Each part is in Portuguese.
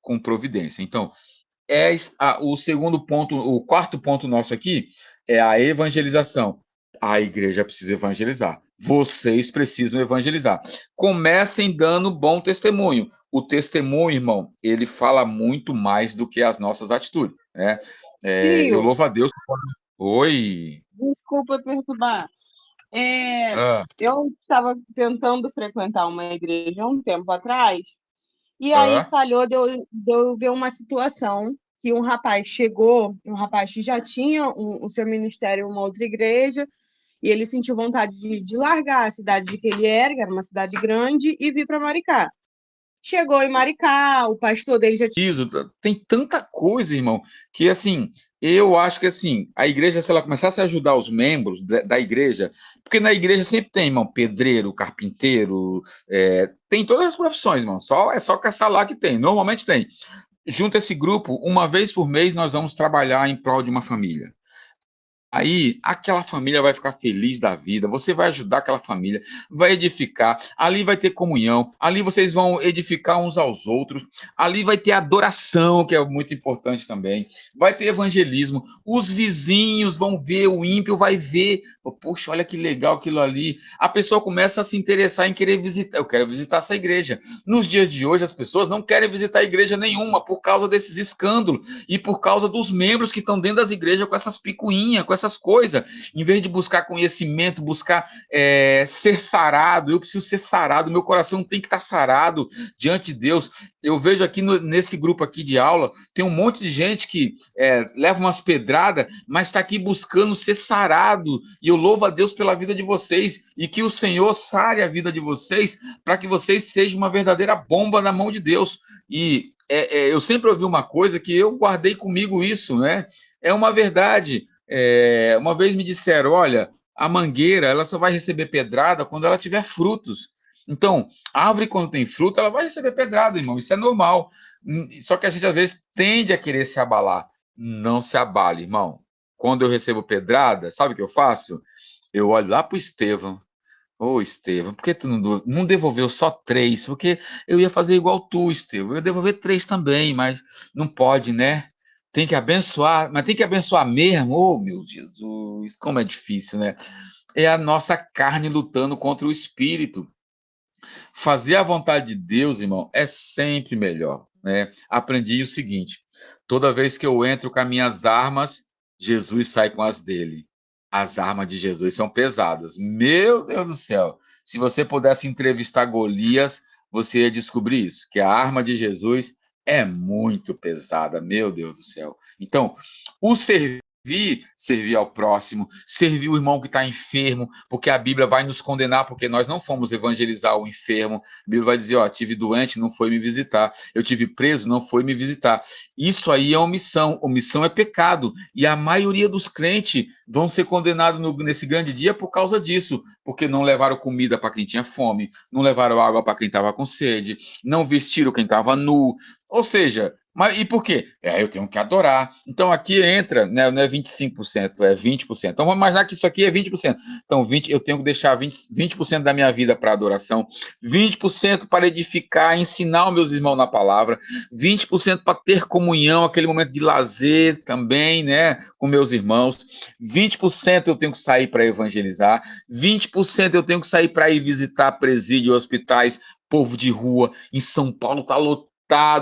com providência. Então, o segundo ponto, o quarto ponto nosso aqui é a evangelização. A igreja precisa evangelizar. Vocês precisam evangelizar. Comecem dando bom testemunho. O testemunho, irmão, ele fala muito mais do que as nossas atitudes, né? Eu Tio, louvo a Deus. Oi. desculpa perturbar. Ah, Eu estava tentando frequentar uma igreja um tempo atrás, e aí ah, calhou de eu ver uma situação que um rapaz chegou, um rapaz que já tinha o seu ministério em uma outra igreja, e ele sentiu vontade de largar a cidade de que ele era, que era uma cidade grande, e vir para Maricá. Chegou em Maricá, o pastor dele já tinha. isso, tem tanta coisa, irmão, que assim, eu acho que assim, a igreja, se ela começasse a ajudar os membros da igreja, porque na igreja sempre tem, irmão, pedreiro, carpinteiro, tem todas as profissões, irmão, é só caçar lá que tem, normalmente tem. Junta esse grupo, uma vez por mês nós vamos trabalhar em prol de uma família. Aí, aquela família vai ficar feliz da vida, você vai ajudar aquela família, vai edificar, ali vai ter comunhão, ali vocês vão edificar uns aos outros, ali vai ter adoração, que é muito importante também, vai ter evangelismo, os vizinhos vão ver, o ímpio vai ver, poxa, olha que legal aquilo ali, a pessoa começa a se interessar em querer visitar, eu quero visitar essa igreja. Nos dias de hoje, as pessoas não querem visitar igreja nenhuma por causa desses escândalos e por causa dos membros que estão dentro das igrejas com essas picuinhas, com essas coisas, em vez de buscar conhecimento, buscar ser sarado. Eu preciso ser sarado, meu coração tem que estar sarado diante de Deus. Eu vejo aqui nesse grupo aqui de aula, tem um monte de gente que leva umas pedradas, mas está aqui buscando ser sarado, e eu louvo a Deus pela vida de vocês, e que o Senhor sare a vida de vocês, para que vocês sejam uma verdadeira bomba na mão de Deus. E eu sempre ouvi uma coisa que eu guardei comigo isso, né? É uma verdade. Uma vez me disseram, olha, a mangueira ela só vai receber pedrada quando ela tiver frutos. Então, a árvore quando tem fruto, ela vai receber pedrada, irmão, isso é normal. Só que a gente às vezes tende a querer se abalar. Não se abale, irmão. Quando eu recebo pedrada, sabe o que eu faço? Eu olho lá para o Estevão. Ô, Estevão, por que tu não devolveu só 3? Porque eu ia fazer igual tu, Estevão. Eu ia devolver 3 também, mas não pode, né? Tem que abençoar, mas tem que abençoar mesmo. Oh, meu Jesus, como é difícil, né? É a nossa carne lutando contra o espírito. Fazer a vontade de Deus, irmão, é sempre melhor, né? Aprendi o seguinte: toda vez que eu entro com as minhas armas, Jesus sai com as dele. As armas de Jesus são pesadas. Meu Deus do céu! Se você pudesse entrevistar Golias, você ia descobrir isso, que a arma de Jesus é muito pesada, meu Deus do céu. Então, o servir ao próximo, servir o irmão que está enfermo, porque a Bíblia vai nos condenar, porque nós não fomos evangelizar o enfermo. A Bíblia vai dizer, ó, tive doente, não foi me visitar. Eu tive preso, não foi me visitar. Isso aí é omissão. Omissão é pecado. E a maioria dos crentes vão ser condenados nesse grande dia por causa disso, porque não levaram comida para quem tinha fome, não levaram água para quem estava com sede, não vestiram quem estava nu. Ou seja, mas e por quê? Eu tenho que adorar. Então aqui entra, né, não é 25%, é 20%. Então vamos imaginar que isso aqui é 20%. Então 20, eu tenho que deixar 20% da minha vida para adoração, 20% para edificar, ensinar os meus irmãos na palavra, 20% para ter comunhão, aquele momento de lazer também, né, com meus irmãos, 20% eu tenho que sair para evangelizar, 20% eu tenho que sair para ir visitar presídio, hospitais, povo de rua. Em São Paulo tá lotado,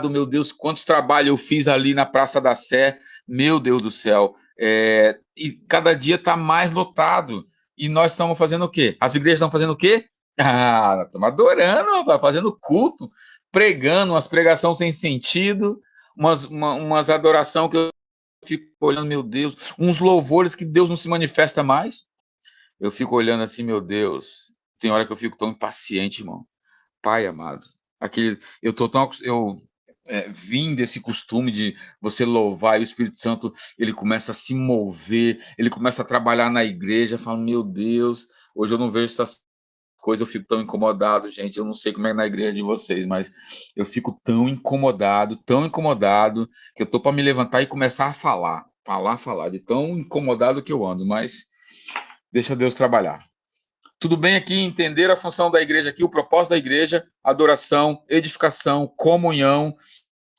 meu Deus, quantos trabalhos eu fiz ali na Praça da Sé, meu Deus do céu, e cada dia está mais lotado, e nós estamos fazendo o quê? As igrejas estão fazendo o quê? Ah, estamos adorando, rapaz, fazendo culto, pregando, umas pregação sem sentido, umas adoração que eu fico olhando, meu Deus, uns louvores que Deus não se manifesta mais, eu fico olhando assim, meu Deus, tem hora que eu fico tão impaciente, irmão. Pai amado, eu tô tão vim desse costume de você louvar e o Espírito Santo ele começa a se mover, ele começa a trabalhar na igreja, fala, meu Deus, hoje eu não vejo essas coisas, eu fico tão incomodado, gente, eu não sei como é na igreja de vocês, mas eu fico tão incomodado, que eu tô para me levantar e começar a falar, de tão incomodado que eu ando, mas deixa Deus trabalhar. Tudo bem aqui entender a função da igreja aqui, o propósito da igreja, adoração, edificação, comunhão,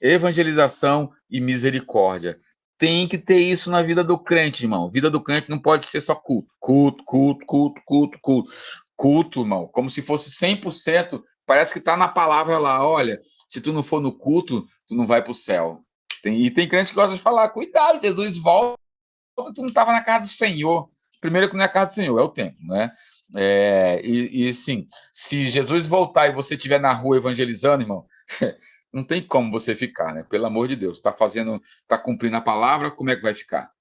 evangelização e misericórdia. Tem que ter isso na vida do crente, irmão. Vida do crente não pode ser só culto. Culto, culto, culto, culto, culto. Culto, irmão, como se fosse 100%, parece que está na palavra lá, olha, se tu não for no culto, tu não vai para o céu. E tem crente que gosta de falar, cuidado, Jesus volta, tu não estava na casa do Senhor. Primeiro que não é a casa do Senhor, é o templo, né? Sim, se Jesus voltar e você estiver na rua evangelizando, irmão, não tem como você ficar, né? Pelo amor de Deus, está cumprindo a palavra, como é que vai ficar?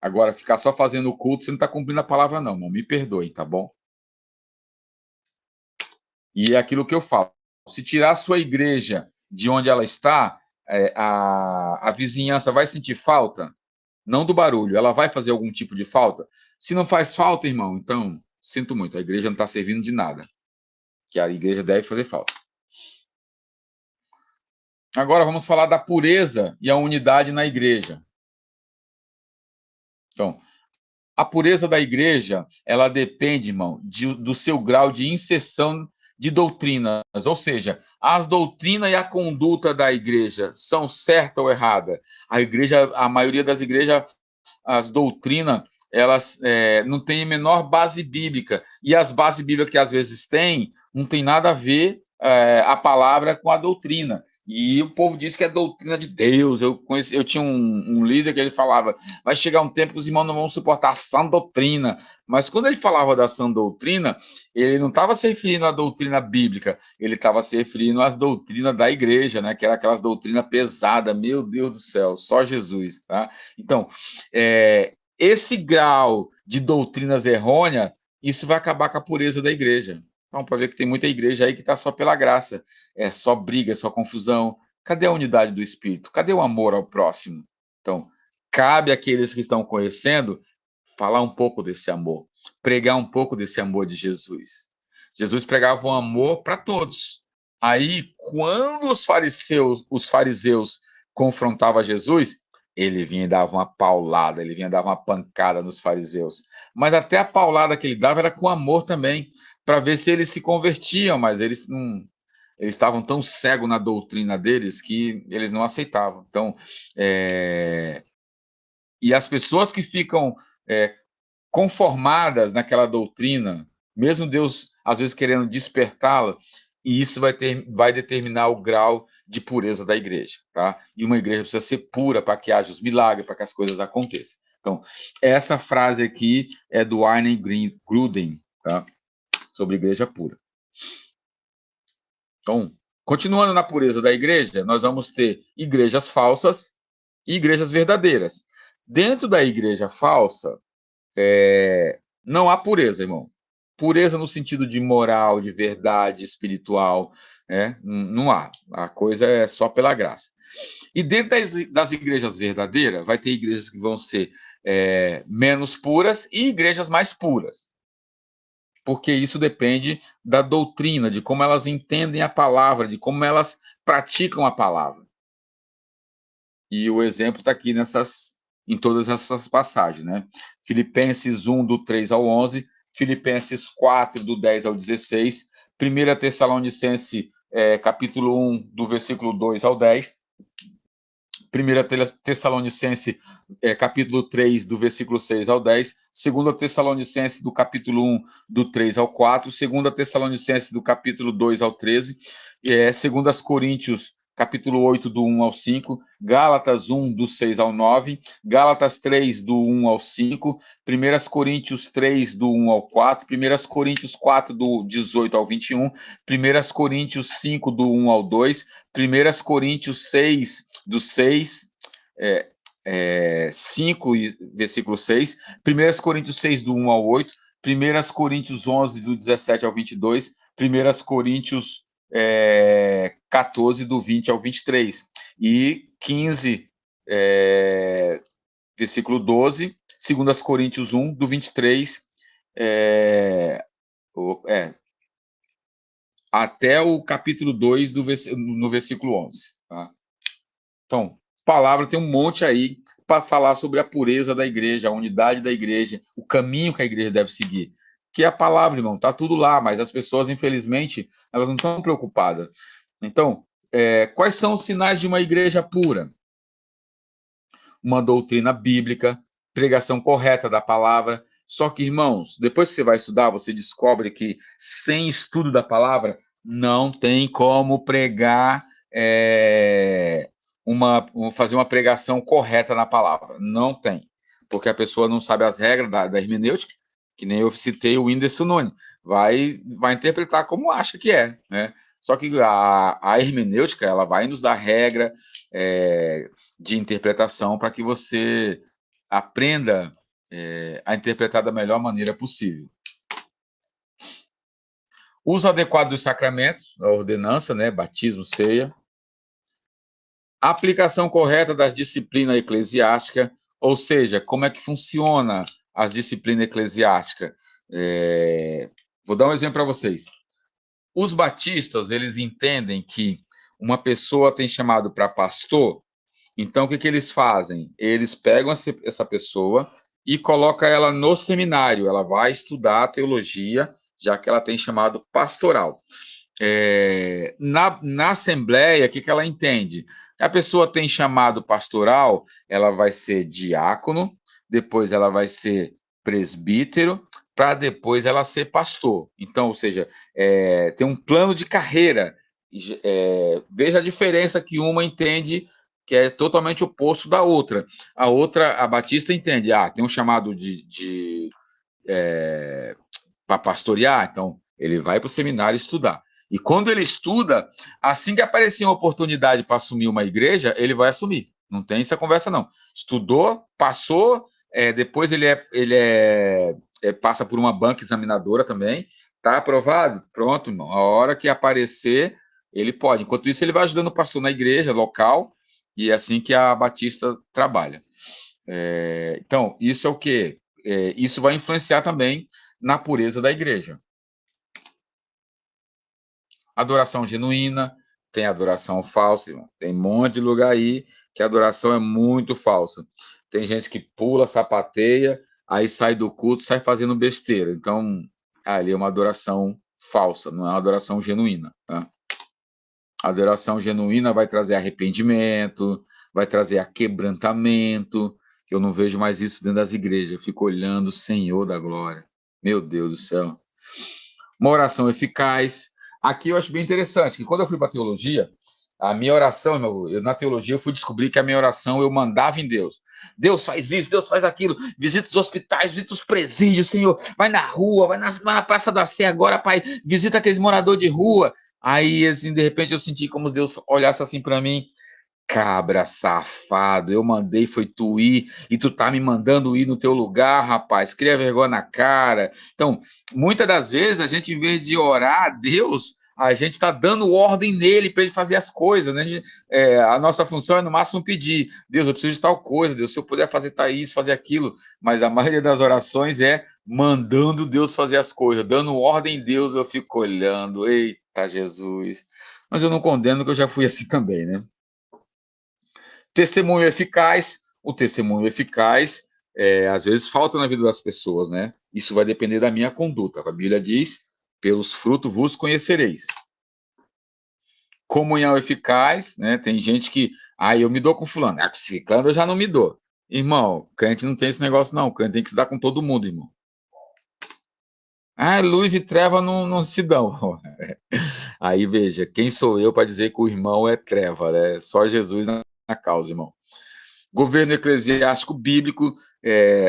Agora, ficar só fazendo o culto, você não está cumprindo a palavra, não, irmão. Me perdoe, tá bom? E é aquilo que eu falo. Se tirar a sua igreja de onde ela está, a vizinhança vai sentir falta? Não do barulho, ela vai fazer algum tipo de falta? Se não faz falta, irmão, então, sinto muito, a igreja não está servindo de nada. Que a igreja deve fazer falta. Agora vamos falar da pureza e a unidade na igreja. Então, a pureza da igreja, ela depende, irmão, do seu grau de inserção de doutrinas, ou seja, as doutrinas e a conduta da igreja são certa ou errada. A maioria das igrejas, as doutrinas, elas não têm a menor base bíblica, e as bases bíblicas que às vezes têm, não tem nada a ver a palavra com a doutrina. E o povo diz que é doutrina de Deus. Eu tinha um líder que ele falava, vai chegar um tempo que os irmãos não vão suportar a sã doutrina. Mas quando ele falava da sã doutrina, ele não estava se referindo à doutrina bíblica, ele estava se referindo às doutrinas da igreja, né? Que era aquelas doutrinas pesadas, meu Deus do céu, só Jesus. Tá? Então, esse grau de doutrinas errôneas, isso vai acabar com a pureza da igreja. Então, para ver que tem muita igreja aí que está só pela graça. É só briga, é só confusão. Cadê a unidade do Espírito? Cadê o amor ao próximo? Então, cabe àqueles que estão conhecendo falar um pouco desse amor, pregar um pouco desse amor de Jesus. Jesus pregava um amor para todos. Aí, quando os fariseus confrontavam Jesus, ele vinha e dava uma paulada, ele vinha e dava uma pancada nos fariseus. Mas até a paulada que ele dava era com amor também, para ver se eles se convertiam, mas eles estavam tão cegos na doutrina deles que eles não aceitavam. Então, e as pessoas que ficam conformadas naquela doutrina, mesmo Deus às vezes querendo despertá-la, e isso vai determinar o grau de pureza da igreja, tá? E uma igreja precisa ser pura para que haja os milagres, para que as coisas aconteçam. Então, essa frase aqui é do Arne Gruden, tá? Sobre igreja pura. Então, continuando na pureza da igreja, nós vamos ter igrejas falsas e igrejas verdadeiras. Dentro da igreja falsa, não há pureza, irmão. Pureza no sentido de moral, de verdade, espiritual, não há. A coisa é só pela graça. E dentro das igrejas verdadeiras, vai ter igrejas que vão ser menos puras e igrejas mais puras. Porque isso depende da doutrina, de como elas entendem a palavra, de como elas praticam a palavra. E o exemplo está aqui em todas essas passagens, né? Filipenses 1, do 3 ao 11, Filipenses 4, do 10 ao 16, 1 Tessalonicenses, capítulo 1, do versículo 2 ao 10, 1 Tessalonicenses, capítulo 3, do versículo 6 ao 10, 2 Tessalonicenses, do capítulo 1, do 3 ao 4, 2 Tessalonicenses, do capítulo 2 ao 13, 2 Coríntios, capítulo 8, do 1 ao 5, Gálatas 1, do 6 ao 9, Gálatas 3, do 1 ao 5, 1 Coríntios 3, do 1 ao 4, 1 Coríntios 4, do 18 ao 21, 1 Coríntios 5, do 1 ao 2, 1 Coríntios 6, do 6, 5, versículo 6, 1 Coríntios 6, do 1 ao 8, 1 Coríntios 11, do 17 ao 22, 1 Coríntios 14, do 20 ao 23, e 15, versículo 12, 2 Coríntios 1, do 23, até o capítulo 2, no versículo 11. Tá? Então, palavra tem um monte aí para falar sobre a pureza da igreja, a unidade da igreja, o caminho que a igreja deve seguir. Que é a palavra, irmão, tá tudo lá, mas as pessoas, infelizmente, elas não estão preocupadas. Então, Quais são os sinais de uma igreja pura? Uma doutrina bíblica, pregação correta da palavra. Só que, irmãos, depois que você vai estudar, você descobre que sem estudo da palavra não tem como pregar, fazer uma pregação correta na palavra. Não tem. Porque a pessoa não sabe as regras da hermenêutica, que nem eu citei o Whindersson Nunes. Vai interpretar como acha que é, né? Só que a hermenêutica, ela vai nos dar regra de interpretação para que você aprenda a interpretar da melhor maneira possível. Uso adequado dos sacramentos, a ordenança, né, batismo, ceia. Aplicação correta das disciplinas eclesiásticas, ou seja, como é que funciona as disciplinas eclesiásticas. Vou dar um exemplo para vocês. Os batistas, eles entendem que uma pessoa tem chamado para pastor, então o que eles fazem? Eles pegam essa pessoa e colocam ela no seminário, ela vai estudar teologia, já que ela tem chamado pastoral. Na Assembleia, o que ela entende? A pessoa tem chamado pastoral, ela vai ser diácono, depois ela vai ser presbítero, para depois ela ser pastor. Então, ou seja, tem um plano de carreira. Veja a diferença que uma entende que é totalmente oposto da outra. A Batista entende, tem um chamado para pastorear, então ele vai para o seminário estudar. E quando ele estuda, assim que aparecer uma oportunidade para assumir uma igreja, ele vai assumir. Não tem essa conversa, não. Estudou, passou, depois ele passa por uma banca examinadora também, está aprovado? Pronto, irmão. A hora que aparecer, ele pode. Enquanto isso, ele vai ajudando o pastor na igreja local, e é assim que a Batista trabalha. Então, isso é o quê? Isso vai influenciar também na pureza da igreja. Adoração genuína, tem adoração falsa, irmão. Tem um monte de lugar aí que a adoração é muito falsa. Tem gente que pula, sapateia, aí sai do culto, sai fazendo besteira. Então, ali é uma adoração falsa, não é uma adoração genuína. Tá? A adoração genuína vai trazer arrependimento, vai trazer aquebrantamento. Eu não vejo mais isso dentro das igrejas. Eu fico olhando o Senhor da glória. Meu Deus do céu. Uma oração eficaz. Aqui eu acho bem interessante, que quando eu fui para a teologia, a minha oração, na teologia eu fui descobrir que a minha oração eu mandava em Deus. Deus faz isso, Deus faz aquilo, visita os hospitais, visita os presídios, Senhor, vai na rua, vai na Praça da Sé agora, Pai, visita aqueles moradores de rua. Aí, assim, de repente eu senti como Deus olhasse assim para mim, cabra safado, eu mandei, foi tu ir, e tu tá me mandando ir no teu lugar, rapaz, cria vergonha na cara. Então, muitas das vezes, a gente, em vez de orar a Deus, a gente está dando ordem nele para ele fazer as coisas, né? A nossa função é, no máximo, pedir, Deus, eu preciso de tal coisa, Deus, se eu puder fazer isso, fazer aquilo, mas a maioria das orações é mandando Deus fazer as coisas, dando ordem em Deus, eu fico olhando, eita Jesus, mas eu não condeno que eu já fui assim também, né? Testemunho eficaz. O testemunho eficaz, às vezes, falta na vida das pessoas, né? Isso vai depender da minha conduta. A Bíblia diz, pelos frutos vos conhecereis. Comunhão eficaz, né? Tem gente que, eu me dou com fulano. Com ciclano eu já não me dou. Irmão, crente não tem esse negócio, não. Crente tem que se dar com todo mundo, irmão. Luz e treva não se dão. Aí, veja, quem sou eu para dizer que o irmão é treva, né? Só Jesus na causa, irmão. Governo eclesiástico bíblico,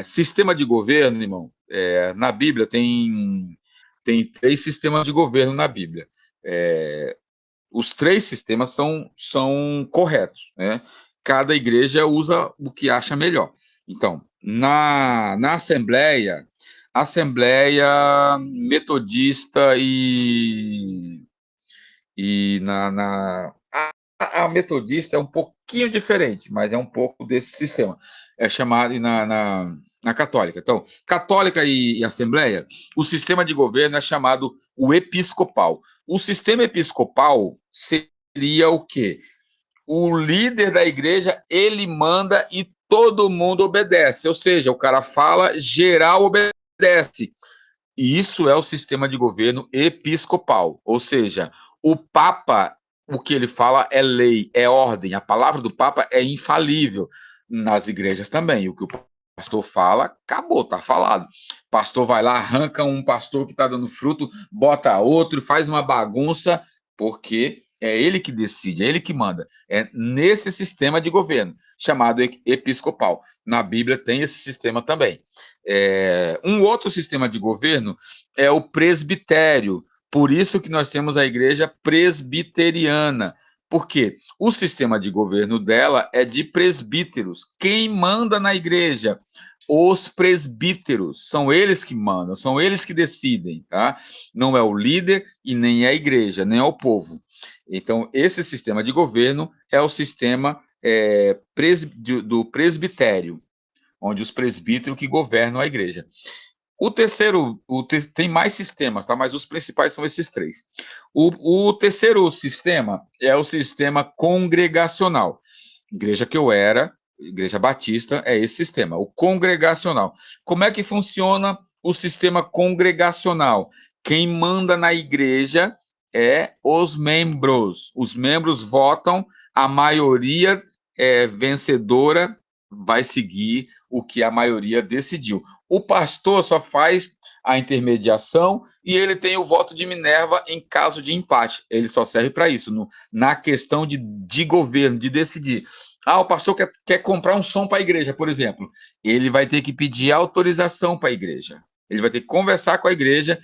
sistema de governo, irmão. Na Bíblia tem 3 sistemas de governo na Bíblia. Os 3 sistemas são corretos, né? Cada igreja usa o que acha melhor. Então, na Assembleia Metodista e a Metodista é um pouquinho diferente, mas é um pouco desse sistema. É chamado na Católica. Então, Católica e Assembleia, o sistema de governo é chamado o episcopal. O sistema episcopal seria o quê? O líder da igreja, ele manda e todo mundo obedece. Ou seja, o cara fala, geral obedece. E isso é o sistema de governo episcopal. Ou seja, o Papa o que ele fala é lei, é ordem. A palavra do Papa é infalível. Nas igrejas também. O que o pastor fala, acabou, tá falado. Pastor vai lá, arranca um pastor que está dando fruto, bota outro, faz uma bagunça, porque é ele que decide, é ele que manda. É nesse sistema de governo, chamado episcopal. Na Bíblia tem esse sistema também. Um outro sistema de governo é o presbitério. Por isso que nós temos a igreja presbiteriana. Por quê? O sistema de governo dela é de presbíteros. Quem manda na igreja? Os presbíteros. São eles que mandam, são eles que decidem, tá? Não é o líder e nem é a igreja, nem é o povo. Então, esse sistema de governo é o sistema do presbitério, onde os presbíteros que governam a igreja. Tem mais sistemas, tá? Mas os principais são esses três. O terceiro sistema é o sistema congregacional. Igreja que eu era, Igreja Batista, é esse sistema, o congregacional. Como é que funciona o sistema congregacional? Quem manda na igreja é os membros. Os membros votam, a maioria vencedora vai seguir o que a maioria decidiu. O pastor só faz a intermediação e ele tem o voto de Minerva em caso de empate. Ele só serve para isso, na questão de governo, de decidir. O pastor quer comprar um som para a igreja, por exemplo. Ele vai ter que pedir autorização para a igreja. Ele vai ter que conversar com a igreja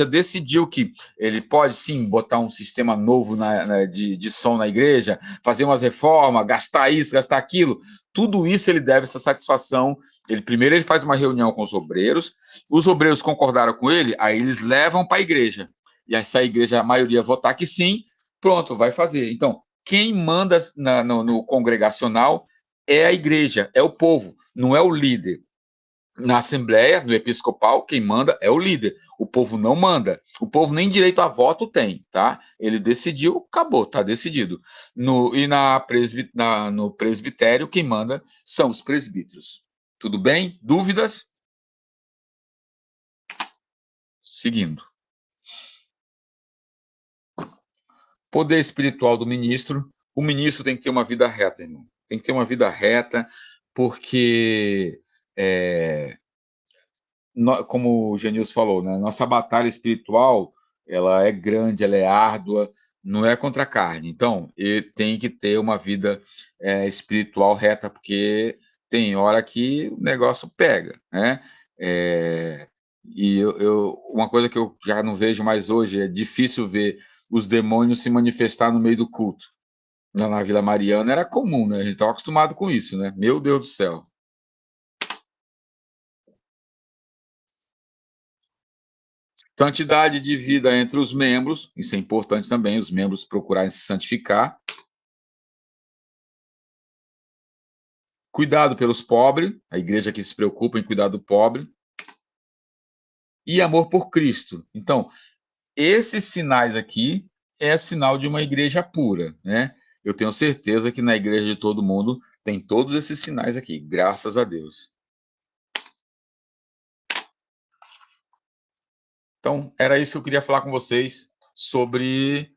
decidiu que ele pode, sim, botar um sistema novo de som na igreja, fazer umas reformas, gastar isso, gastar aquilo. Tudo isso ele deve essa satisfação. Primeiro ele faz uma reunião com os obreiros concordaram com ele, aí eles levam para a igreja. E aí, se a igreja, a maioria votar que sim, pronto, vai fazer. Então, quem manda no congregacional é a igreja, é o povo, não é o líder. Na Assembleia, no Episcopal, quem manda é o líder. O povo não manda. O povo nem direito a voto tem, tá? Ele decidiu, acabou, tá decidido. No presbitério, quem manda são os presbíteros. Tudo bem? Dúvidas? Seguindo. Poder espiritual do ministro. O ministro tem que ter uma vida reta, irmão. Tem que ter uma vida reta, porque como o Genilson falou, né, nossa batalha espiritual, ela é grande, ela é árdua, não é contra a carne. Então, ele tem que ter uma vida espiritual reta, porque tem hora que o negócio pega, né? E uma coisa que eu já não vejo mais hoje, é difícil ver os demônios se manifestar no meio do culto. Na Vila Mariana era comum, né? A gente estava acostumado com isso, né? Meu Deus do céu. Santidade de vida entre os membros, isso é importante também, os membros procurarem se santificar. Cuidado pelos pobres, a igreja que se preocupa em cuidar do pobre. E amor por Cristo. Então, esses sinais aqui é sinal de uma igreja pura, né? Eu tenho certeza que na igreja de todo mundo tem todos esses sinais aqui, graças a Deus. Então, era isso que eu queria falar com vocês sobre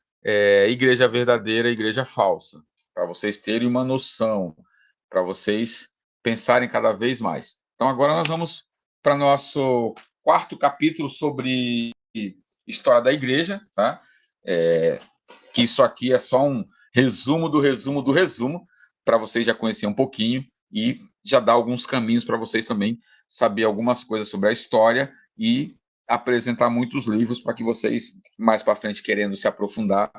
igreja verdadeira e igreja falsa, para vocês terem uma noção, para vocês pensarem cada vez mais. Então, agora nós vamos para nosso quarto capítulo sobre história da igreja, tá? Que isso aqui é só um resumo do resumo do resumo, para vocês já conhecerem um pouquinho e já dar alguns caminhos para vocês também saber algumas coisas sobre a história e apresentar muitos livros para que vocês, mais para frente, querendo se aprofundar,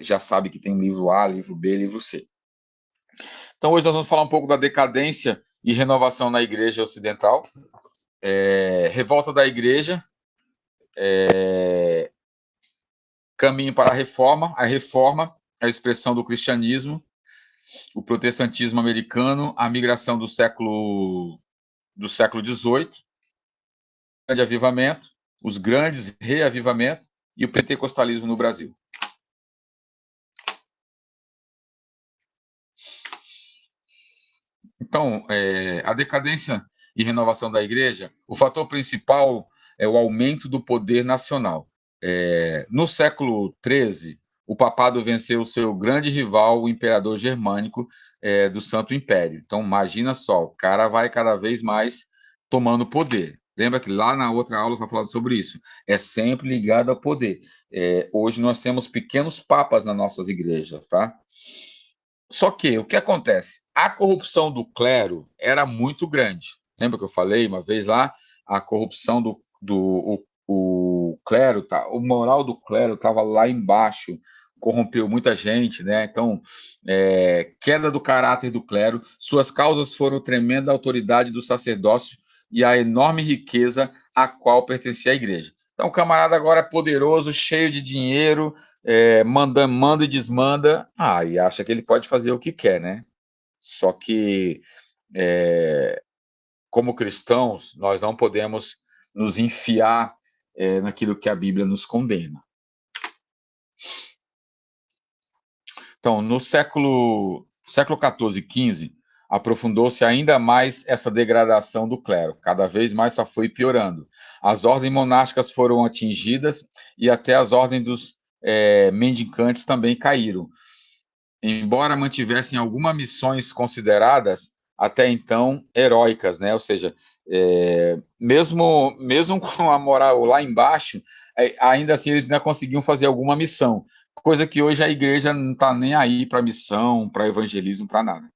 já sabe que tem livro A, livro B, livro C. Então, hoje nós vamos falar um pouco da decadência e renovação na Igreja Ocidental, revolta da Igreja, caminho para a reforma, a expressão do cristianismo, o protestantismo americano, a migração do século XVIII, o grande avivamento, os grandes reavivamentos e o pentecostalismo no Brasil. Então, a decadência e renovação da igreja, o fator principal é o aumento do poder nacional. No século XIII, o papado venceu o seu grande rival, o imperador germânico do Santo Império. Então, imagina só, o cara vai cada vez mais tomando poder. Lembra que lá na outra aula eu estava falando sobre isso. É sempre ligado ao poder. Hoje nós temos pequenos papas nas nossas igrejas, tá? Só que o que acontece? A corrupção do clero era muito grande. Lembra que eu falei uma vez lá? A corrupção o clero, tá? O moral do clero estava lá embaixo, corrompeu muita gente, né? Então, queda do caráter do clero, suas causas foram tremenda autoridade do sacerdócio e a enorme riqueza a qual pertencia a igreja. Então, o camarada agora é poderoso, cheio de dinheiro, manda e desmanda, e acha que ele pode fazer o que quer, né? Só que, como cristãos, nós não podemos nos enfiar naquilo que a Bíblia nos condena. Então, no século XIV e XV, aprofundou-se ainda mais essa degradação do clero, cada vez mais só foi piorando. As ordens monásticas foram atingidas e até as ordens dos mendicantes também caíram, embora mantivessem algumas missões consideradas até então heróicas, né? Ou seja, mesmo com a moral lá embaixo, ainda assim eles ainda conseguiam fazer alguma missão, coisa que hoje a igreja não está nem aí para missão, para evangelismo, para nada.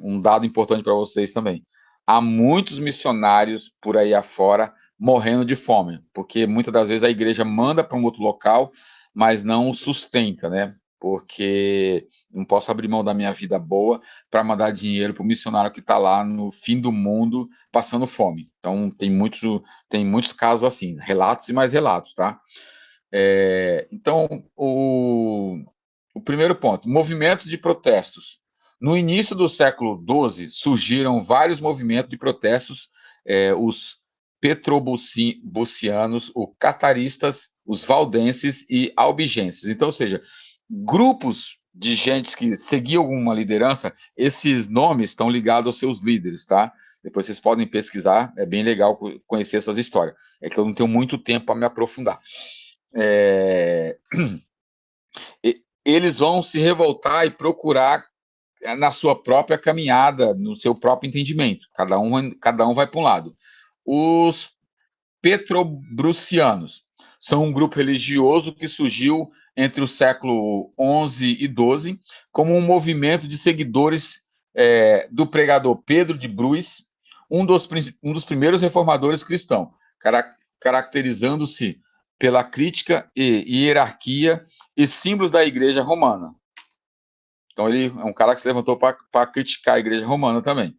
Um dado importante para vocês também. Há muitos missionários por aí afora morrendo de fome, porque muitas das vezes a igreja manda para um outro local, mas não sustenta, né? Porque não posso abrir mão da minha vida boa para mandar dinheiro para o missionário que está lá no fim do mundo passando fome. Então, tem muitos casos assim, relatos e mais relatos, tá? Então, o primeiro ponto, movimentos de protestos. No início do século XII, surgiram vários movimentos de protestos, os petrobocianos, os cataristas, os valdenses e albigenses. Então, ou seja, grupos de gente que seguiam alguma liderança, esses nomes estão ligados aos seus líderes, tá? Depois vocês podem pesquisar, é bem legal conhecer essas histórias. É que eu não tenho muito tempo para me aprofundar. Eles vão se revoltar e procurar na sua própria caminhada, no seu próprio entendimento. Cada um vai para um lado. Os petrobrucianos são um grupo religioso que surgiu entre o século XI e XII como um movimento de seguidores do pregador Pedro de Bruis, um dos primeiros reformadores cristãos, caracterizando-se pela crítica e hierarquia e símbolos da Igreja Romana. Então, ele é um cara que se levantou para criticar a Igreja Romana também.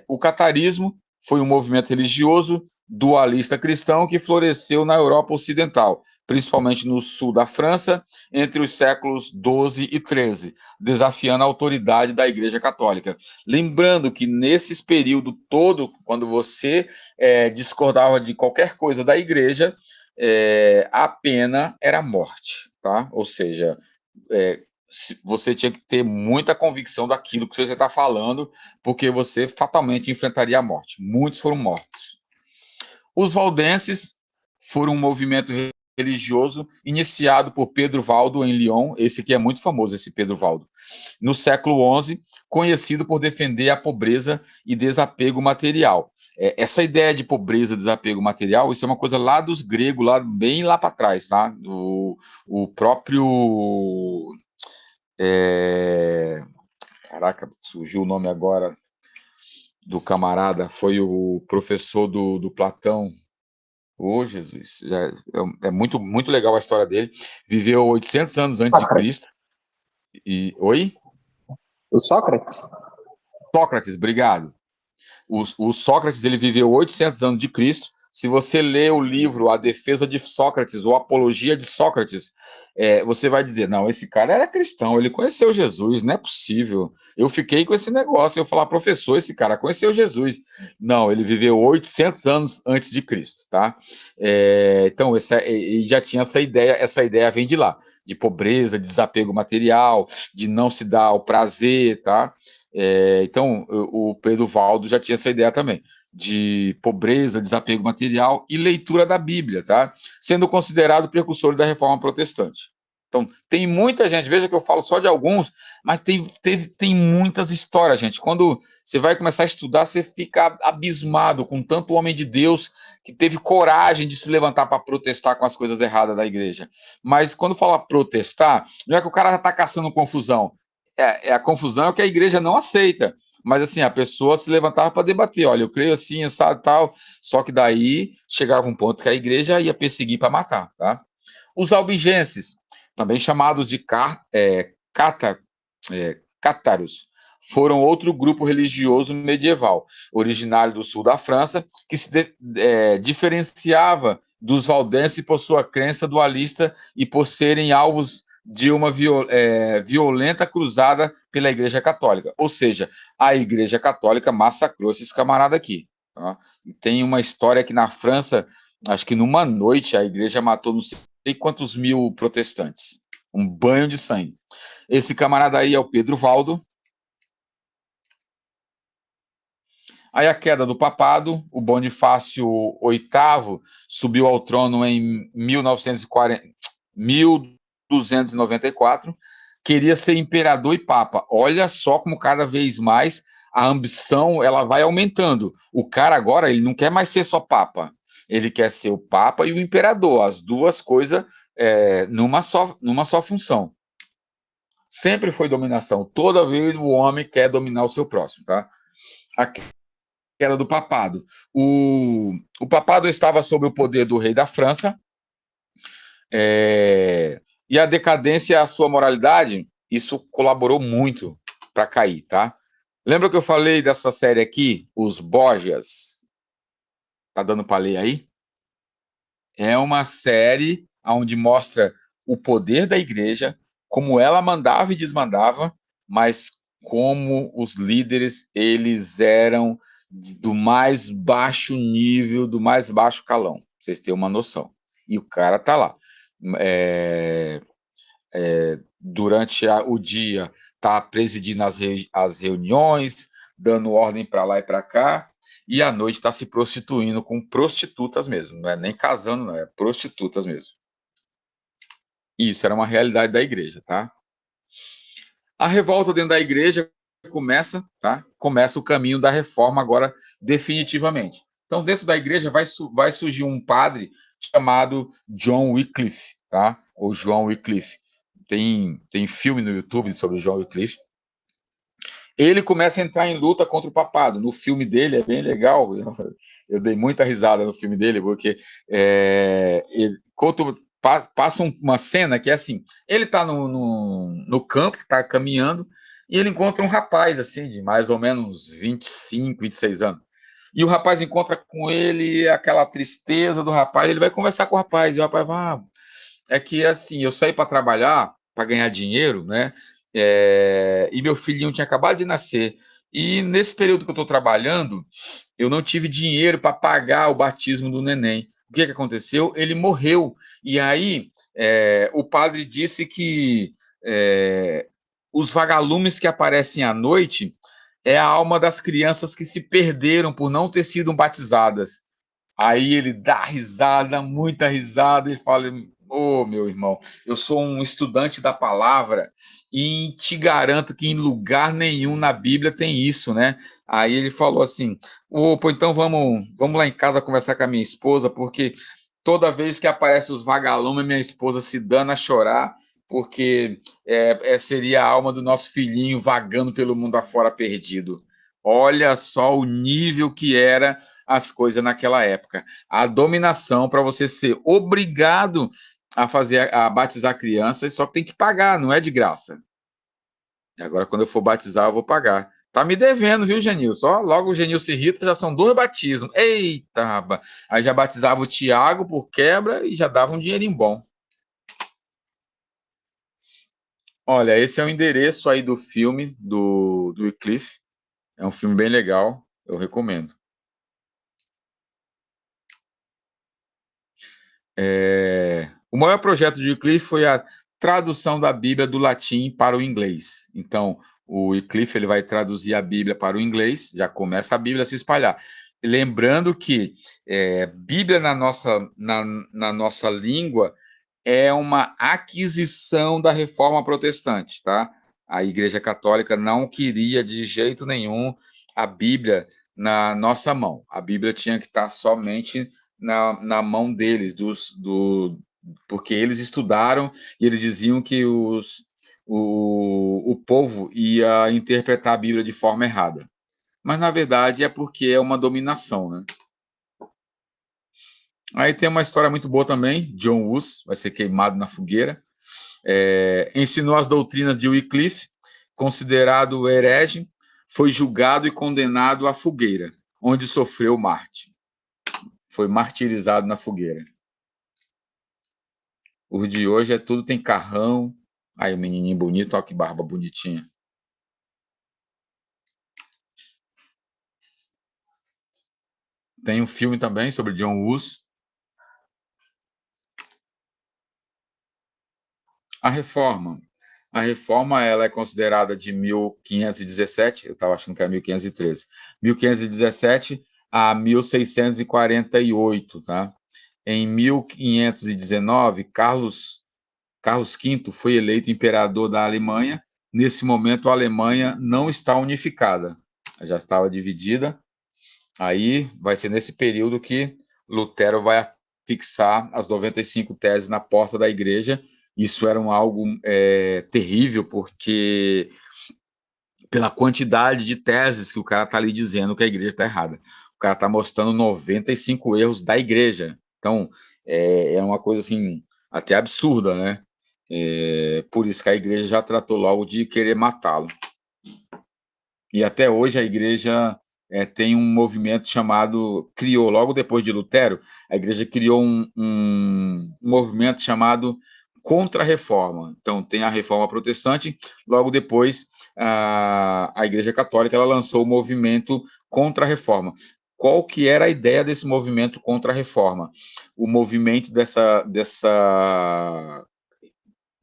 O catarismo foi um movimento religioso dualista cristão que floresceu na Europa Ocidental, principalmente no sul da França, entre os séculos XII e XIII, desafiando a autoridade da Igreja Católica. Lembrando que nesses períodos todo, quando você discordava de qualquer coisa da Igreja, a pena era a morte, tá? Ou seja, você tinha que ter muita convicção daquilo que você está falando, porque você fatalmente enfrentaria a morte. Muitos foram mortos. Os valdenses foram um movimento religioso iniciado por Pedro Valdo em Lyon, esse aqui é muito famoso, esse Pedro Valdo, no século XI, conhecido por defender a pobreza e desapego material. Essa ideia de pobreza e desapego material, isso é uma coisa lá dos gregos, bem lá para trás, tá? O próprio... Caraca, surgiu o nome agora do camarada, foi o professor do Platão. Jesus, é muito, muito legal a história dele. Viveu 800 anos antes de Cristo. Oi? O Sócrates? Sócrates, obrigado. O Sócrates, ele viveu 800 anos de Cristo. Se você lê o livro A Defesa de Sócrates ou Apologia de Sócrates, você vai dizer, não, esse cara era cristão, ele conheceu Jesus, não é possível. Eu fiquei com esse negócio, eu falar, professor, esse cara conheceu Jesus. Não, ele viveu 800 anos antes de Cristo, tá? Então, ele já tinha essa ideia vem de lá, de pobreza, de desapego material, de não se dar o prazer, tá? Então, o Pedro Valdo já tinha essa ideia também, de pobreza, desapego material e leitura da Bíblia, tá? Sendo considerado precursor da Reforma Protestante. Então, tem muita gente, veja que eu falo só de alguns, mas tem muitas histórias, gente. Quando você vai começar a estudar, você fica abismado com tanto homem de Deus que teve coragem de se levantar para protestar com as coisas erradas da igreja. Mas quando fala protestar, não é que o cara já está caçando confusão. A confusão é o que a igreja não aceita. Mas assim, a pessoa se levantava para debater, olha, eu creio assim, sabe, tal, só que daí chegava um ponto que a igreja ia perseguir para matar, tá? Os albigenses, também chamados de cátaros, foram outro grupo religioso medieval, originário do sul da França, que se diferenciava dos valdenses por sua crença dualista e por serem alvos de uma violenta cruzada pela Igreja Católica. Ou seja, a Igreja Católica massacrou esses camaradas aqui. Tá? Tem uma história que na França, acho que numa noite, a igreja matou não sei quantos mil protestantes. Um banho de sangue. Esse camarada aí é o Pedro Valdo. Aí a queda do papado, o Bonifácio VIII subiu ao trono em 1294, queria ser imperador e papa. Olha só como cada vez mais a ambição ela vai aumentando. O cara agora ele não quer mais ser só papa, ele quer ser o papa e o imperador, as duas coisas numa só função. Sempre foi dominação. Toda vez o homem quer dominar o seu próximo, tá? A queda do papado. O papado estava sob o poder do rei da França, e a decadência e a sua moralidade, isso colaborou muito para cair, tá? Lembra que eu falei dessa série aqui, Os Borgias? Tá dando para ler aí? É uma série onde mostra o poder da igreja, como ela mandava e desmandava, mas como os líderes, eles eram do mais baixo nível, do mais baixo calão. Pra vocês terem uma noção. E o cara tá lá. Durante o dia, tá presidindo as reuniões, dando ordem para lá e para cá, e à noite está se prostituindo com prostitutas mesmo, não é nem casando, não, é prostitutas mesmo. Isso era uma realidade da igreja, tá? A revolta dentro da igreja começa, tá? Começa o caminho da reforma agora definitivamente. Então, dentro da igreja vai surgir um padre chamado John Wycliffe, tá? Ou João Wycliffe. Tem filme no YouTube sobre o John Wycliffe. Ele começa a entrar em luta contra o papado. No filme dele é bem legal. Eu dei muita risada no filme dele, porque passa uma cena que é assim: ele está no campo, está caminhando, e ele encontra um rapaz assim, de mais ou menos 25, 26 anos. E o rapaz encontra com ele aquela tristeza do rapaz, ele vai conversar com o rapaz, e o rapaz vai, é que assim, eu saí para trabalhar, para ganhar dinheiro, né? E meu filhinho tinha acabado de nascer. E nesse período que eu estou trabalhando, eu não tive dinheiro para pagar o batismo do neném. O que aconteceu? Ele morreu. E aí o padre disse que os vagalumes que aparecem à noite é a alma das crianças que se perderam por não ter sido batizadas. Aí ele dá risada, muita risada, e fala: ô, meu irmão, eu sou um estudante da palavra e te garanto que em lugar nenhum na Bíblia tem isso, né? Aí ele falou assim: pô, então vamos lá em casa conversar com a minha esposa, porque toda vez que aparece os vagalumes, minha esposa se dando a chorar, porque seria a alma do nosso filhinho vagando pelo mundo afora perdido. Olha só o nível que era as coisas naquela época. A dominação para você ser obrigado a batizar crianças, só que tem que pagar, não é de graça. E agora, quando eu for batizar, eu vou pagar. Tá me devendo, viu, Genilson? Ó, logo o Genilson se irrita, já são 2 batismos. Eita, aí já batizava o Tiago por quebra e já dava um dinheirinho bom. Olha, esse é o endereço aí do filme do Wycliffe. É um filme bem legal, eu recomendo. O maior projeto de Wycliffe foi a tradução da Bíblia do latim para o inglês. Então, o Wycliffe ele vai traduzir a Bíblia para o inglês, já começa a Bíblia a se espalhar. Lembrando que Bíblia na nossa língua é uma aquisição da Reforma Protestante, tá? A Igreja Católica não queria de jeito nenhum a Bíblia na nossa mão. A Bíblia tinha que estar somente na mão deles, porque eles estudaram e eles diziam que o povo ia interpretar a Bíblia de forma errada. Mas, na verdade, é porque é uma dominação, né? Aí tem uma história muito boa também, John Hus vai ser queimado na fogueira. Ensinou as doutrinas de Wycliffe, considerado herege, foi julgado e condenado à fogueira, onde sofreu Marte. Foi martirizado na fogueira. O de hoje tudo tem carrão. Aí o menininho bonito, olha que barba bonitinha. Tem um filme também sobre John Hus. A reforma. A reforma ela é considerada de 1517, eu estava achando que era 1513, 1517 a 1648, tá? Em 1519, Carlos V foi eleito imperador da Alemanha. Nesse momento, a Alemanha não está unificada, já estava dividida. Aí vai ser nesse período que Lutero vai fixar as 95 teses na porta da igreja. Isso era algo terrível, porque pela quantidade de teses que o cara está ali dizendo que a igreja está errada. O cara está mostrando 95 erros da igreja. Então, é uma coisa assim, até absurda, né? Por isso que a igreja já tratou logo de querer matá-lo. E até hoje a igreja tem um movimento criou, logo depois de Lutero, a igreja criou um movimento chamado Contra-Reforma. Então, tem a Reforma Protestante, logo depois a Igreja Católica ela lançou o movimento Contra-Reforma. Qual que era a ideia desse movimento Contra-Reforma? O movimento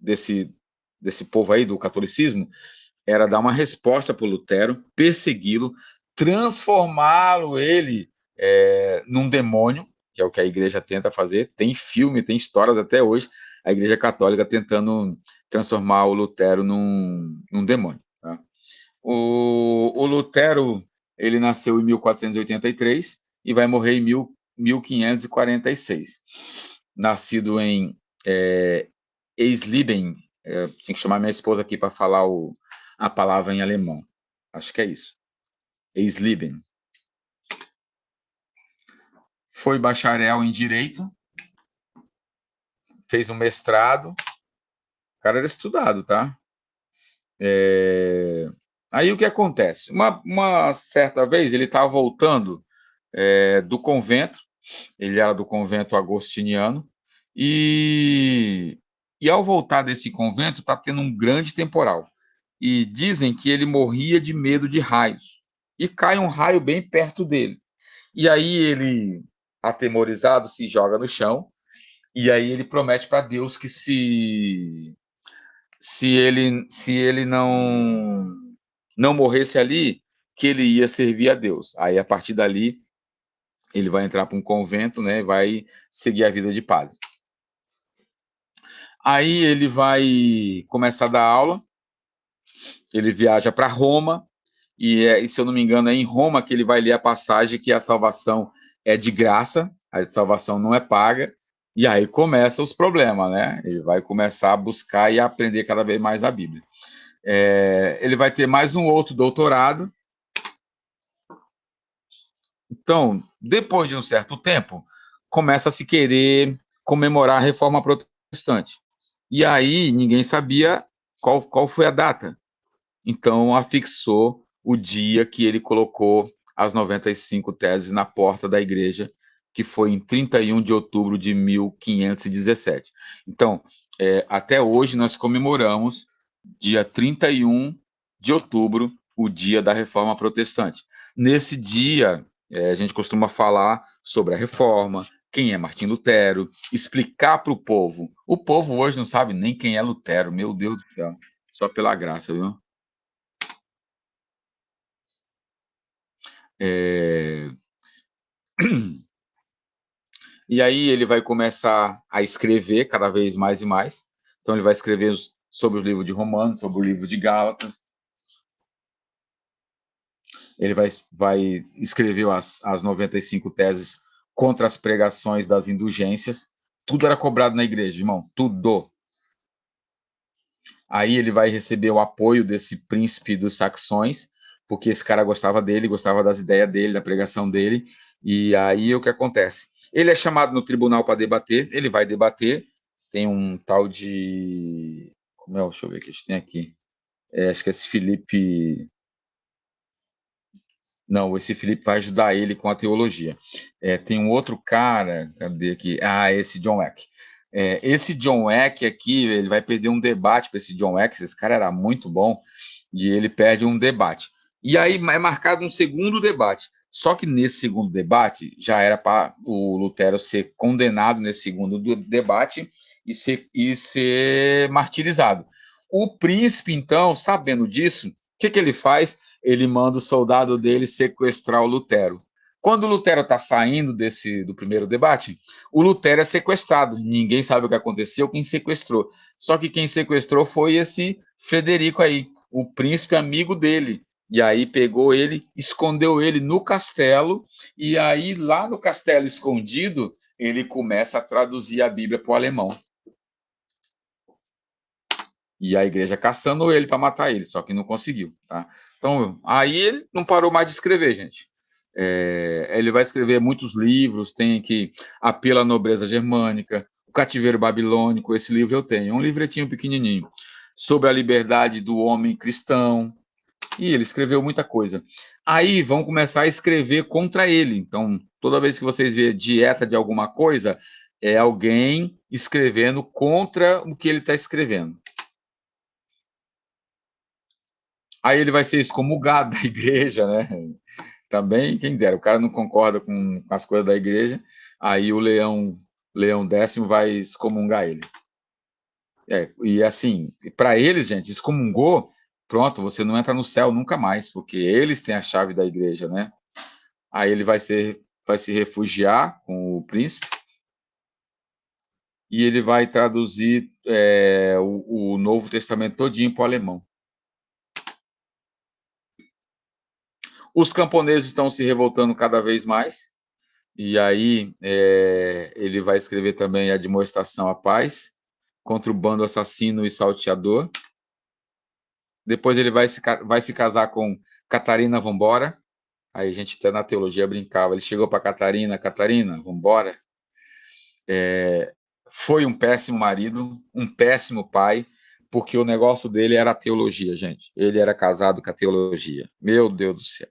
desse povo aí do catolicismo era dar uma resposta para o Lutero, persegui-lo, transformá-lo num demônio, que é o que a igreja tenta fazer. Tem filme, tem histórias até hoje, a igreja católica tentando transformar o Lutero num demônio. Tá? O Lutero, ele nasceu em 1483 e vai morrer em 1546. Nascido em Eisleben, tinha que chamar minha esposa aqui para falar a palavra em alemão. Acho que é isso. Eisleben. Foi bacharel em Direito, fez um mestrado. O cara era estudado, tá? Aí o que acontece? Uma certa vez ele estava voltando do convento, ele era do convento agostiniano, e ao voltar desse convento está tendo um grande temporal. E dizem que ele morria de medo de raios. E cai um raio bem perto dele. E aí ele, atemorizado, se joga no chão. E aí ele promete para Deus que se ele não morresse ali, que ele ia servir a Deus. Aí, a partir dali, ele vai entrar para um convento, né? Vai seguir a vida de padre. Aí ele vai começar a dar aula. Ele viaja para Roma, e se eu não me engano, é em Roma que ele vai ler a passagem que a salvação é de graça, a salvação não é paga, e aí começam os problemas, né? Ele vai começar a buscar e a aprender cada vez mais a Bíblia. Ele vai ter mais um outro doutorado. Então, depois de um certo tempo, começa a se querer comemorar a Reforma Protestante. E aí ninguém sabia qual foi a data. Então, afixou o dia que ele colocou as 95 teses na porta da igreja, que foi em 31 de outubro de 1517. Então, até hoje nós comemoramos, dia 31 de outubro, o dia da Reforma Protestante. Nesse dia, a gente costuma falar sobre a Reforma, quem é Martim Lutero, explicar para o povo. O povo hoje não sabe nem quem é Lutero, meu Deus do céu, só pela graça, viu? E aí ele vai começar a escrever cada vez mais e mais. Então ele vai escrever sobre o livro de Romanos, sobre o livro de Gálatas. Ele vai escrever as 95 teses contra as pregações das indulgências. Tudo era cobrado na igreja, irmão, tudo. Aí ele vai receber o apoio desse príncipe dos saxões, porque esse cara gostava dele, gostava das ideias dele, da pregação dele. E aí o que acontece? Ele é chamado no tribunal para debater, ele vai debater. Tem um tal de. Como é? Deixa eu ver o que a gente tem aqui. Acho que esse Felipe. Não, esse Felipe vai ajudar ele com a teologia. Tem um outro cara, cadê aqui? Esse John Eck. Esse John Eck aqui, ele vai perder um debate para esse John Eck, esse cara era muito bom, e ele perde um debate. E aí é marcado um segundo debate. Só que nesse segundo debate, já era para o Lutero ser condenado nesse segundo debate e ser martirizado. O príncipe, então, sabendo disso, o que ele faz? Ele manda o soldado dele sequestrar o Lutero. Quando o Lutero está saindo do primeiro debate, o Lutero é sequestrado. Ninguém sabe o que aconteceu, quem sequestrou. Só que quem sequestrou foi esse Frederico aí, o príncipe amigo dele. E aí pegou ele, escondeu ele no castelo, e aí lá no castelo escondido, ele começa a traduzir a Bíblia para o alemão. E a igreja caçando ele para matar ele, só que não conseguiu, tá? Então, aí ele não parou mais de escrever, gente. Ele vai escrever muitos livros, tem que Apelo à Nobreza Germânica, O Cativeiro Babilônico, esse livro eu tenho, um livretinho pequenininho, sobre a liberdade do homem cristão, e ele escreveu muita coisa. Aí vão começar a escrever contra ele, então toda vez que vocês vêem dieta de alguma coisa, é alguém escrevendo contra o que ele está escrevendo. Aí ele vai ser excomulgado da igreja, né? Também, quem dera, o cara não concorda com as coisas da igreja, aí o Leão Décimo vai excomungar ele. E assim, para eles, gente, excomungou, pronto, você não entra no céu nunca mais, porque eles têm a chave da igreja, né? Aí ele vai se refugiar com o príncipe, e ele vai traduzir o Novo Testamento todinho para o alemão. Os camponeses estão se revoltando cada vez mais, e aí ele vai escrever também a Admoestação à Paz, contra o bando assassino e salteador. Depois ele vai se casar com Catarina Vambora. Aí a gente até na teologia brincava, ele chegou para Catarina, vambora. Foi um péssimo marido, um péssimo pai, porque o negócio dele era a teologia, gente. Ele era casado com a teologia. Meu Deus do céu.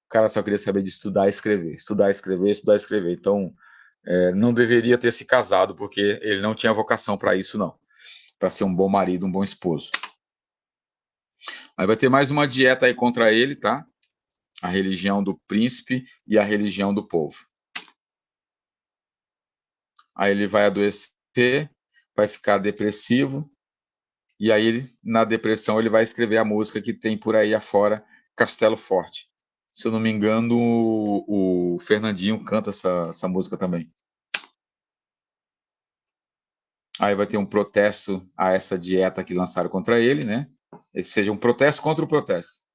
O cara só queria saber de estudar e escrever. Estudar, escrever, estudar, escrever. Então, não deveria ter se casado, porque ele não tinha vocação para isso, não. Para ser um bom marido, um bom esposo. Aí vai ter mais uma dieta aí contra ele, tá? A religião do príncipe e a religião do povo. Aí ele vai adoecer, vai ficar depressivo, e aí na depressão ele vai escrever a música que tem por aí afora, Castelo Forte. Se eu não me engano, o Fernandinho canta essa música também. Aí vai ter um protesto a essa dieta que lançaram contra ele, né? Ou seja, um protesto contra o protesto.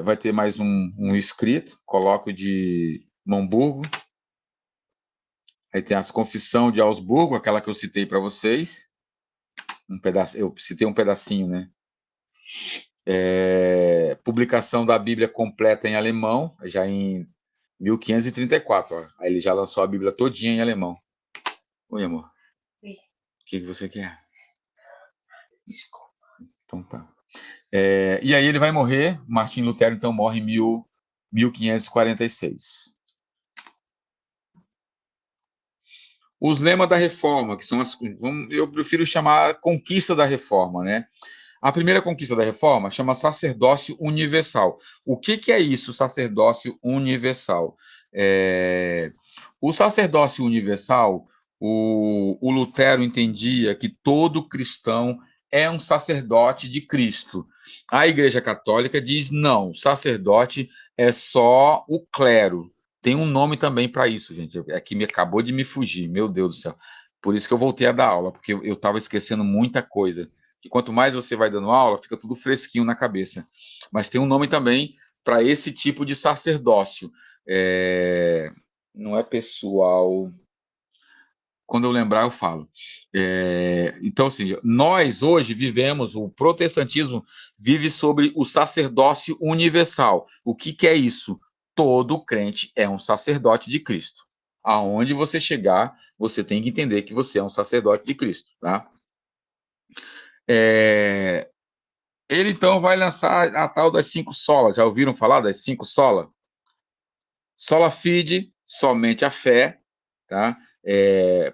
Vai ter mais um escrito, colóquio de Momburgo. Aí tem as Confissão de Augsburgo, aquela que eu citei para vocês. Eu citei um pedacinho, né? Publicação da Bíblia completa em alemão, já em 1534. Ó. Aí ele já lançou a Bíblia todinha em alemão. Oi, amor. Oi. O que você quer? Desculpa. Então tá. E aí ele vai morrer. Martim Lutero, então, morre em 1546. Os lemas da reforma, que são eu prefiro chamar conquista da reforma, né? A primeira conquista da reforma chama sacerdócio universal. O que é isso, sacerdócio universal? O sacerdócio universal, o Lutero entendia que todo cristão é um sacerdote de Cristo. A Igreja Católica diz, não, sacerdote é só o clero. Tem um nome também para isso, gente, é que me acabou de me fugir, meu Deus do céu. Por isso que eu voltei a dar aula, porque eu estava esquecendo muita coisa. E quanto mais você vai dando aula, fica tudo fresquinho na cabeça. Mas tem um nome também para esse tipo de sacerdócio. Não é pessoal. Quando eu lembrar, eu falo. Então, assim, nós hoje vivemos, o protestantismo vive sobre o sacerdócio universal. O que é isso? Todo crente é um sacerdote de Cristo. Aonde você chegar, você tem que entender que você é um sacerdote de Cristo, tá? Ele, então, vai lançar a tal das 5 solas. Já ouviram falar das 5 solas? Sola fide, somente a fé, tá?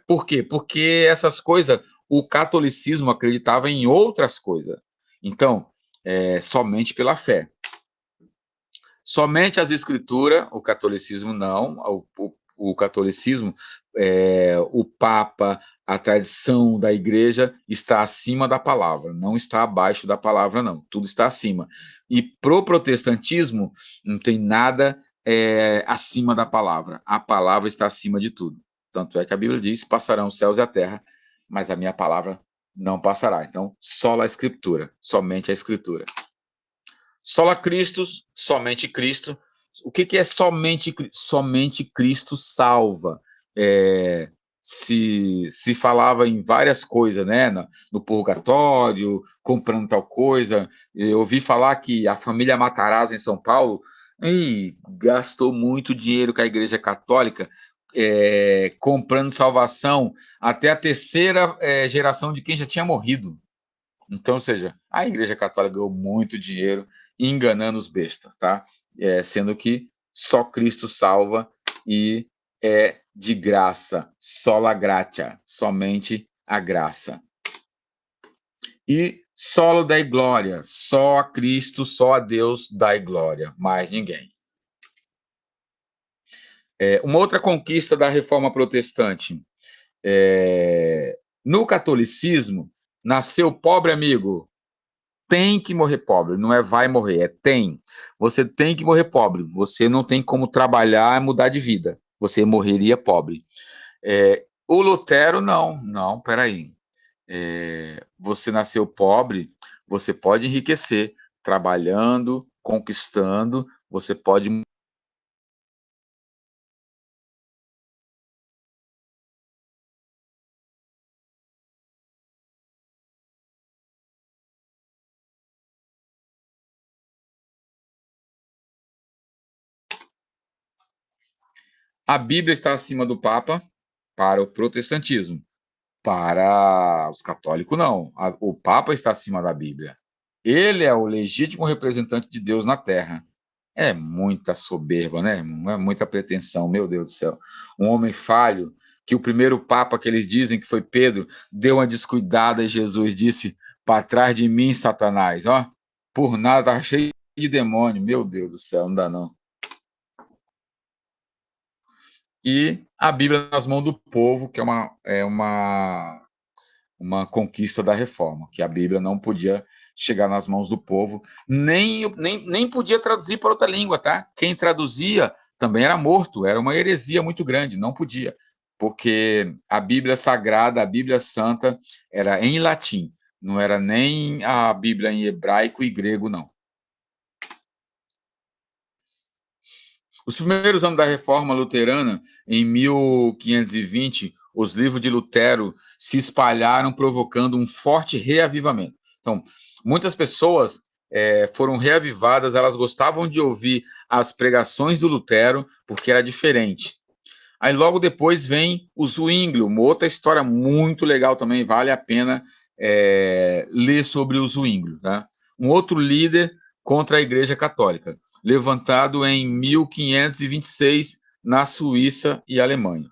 Por quê? Porque essas coisas, o catolicismo acreditava em outras coisas. Então, somente pela fé. Somente as escrituras, o catolicismo não. O catolicismo, o Papa, a tradição da igreja está acima da palavra, não está abaixo da palavra, não. Tudo está acima. E pro protestantismo, não tem nada acima da palavra. A palavra está acima de tudo. Tanto é que a Bíblia diz, passarão os céus e a terra, mas a minha palavra não passará. Então, só a escritura, somente a escritura. Sola Christus, somente Cristo. O que é somente Cristo salva? Se falava em várias coisas, né? No purgatório, comprando tal coisa. Eu ouvi falar que a família Matarazzo, em São Paulo, gastou muito dinheiro com a Igreja Católica, comprando salvação até a terceira geração de quem já tinha morrido. Então, ou seja, a Igreja Católica ganhou muito dinheiro enganando os bestas, tá? Sendo que só Cristo salva e é de graça, sola gratia, somente a graça. E solo dai glória, só a Cristo, só a Deus dai glória, mais ninguém. Uma outra conquista da Reforma Protestante. No catolicismo, nasceu pobre, amigo. Tem que morrer pobre, não é vai morrer, é tem. Você tem que morrer pobre, você não tem como trabalhar e mudar de vida, você morreria pobre. O Lutero, não, peraí. Você nasceu pobre, você pode enriquecer, trabalhando, conquistando, você pode... A Bíblia está acima do Papa para o protestantismo. Para os católicos, não. O Papa está acima da Bíblia. Ele é o legítimo representante de Deus na Terra. É muita soberba, né? Não é muita pretensão, meu Deus do céu. Um homem falho, que o primeiro Papa que eles dizem que foi Pedro, deu uma descuidada e Jesus disse, para trás de mim, Satanás, ó, por nada, tá cheio de demônio, meu Deus do céu, não dá não. E a Bíblia nas mãos do povo, que é uma conquista da reforma, que a Bíblia não podia chegar nas mãos do povo, nem podia traduzir para outra língua, tá? Quem traduzia também era morto, era uma heresia muito grande, não podia, porque a Bíblia Sagrada, a Bíblia Santa, era em latim, não era nem a Bíblia em hebraico e grego, não. Os primeiros anos da Reforma Luterana, em 1520, os livros de Lutero se espalharam, provocando um forte reavivamento. Então, muitas pessoas foram reavivadas, elas gostavam de ouvir as pregações do Lutero, porque era diferente. Aí, logo depois, vem o Zwingli, uma outra história muito legal também, vale a pena ler sobre o Zwingli, tá? Um outro líder contra a Igreja Católica, levantado em 1526 na Suíça e Alemanha.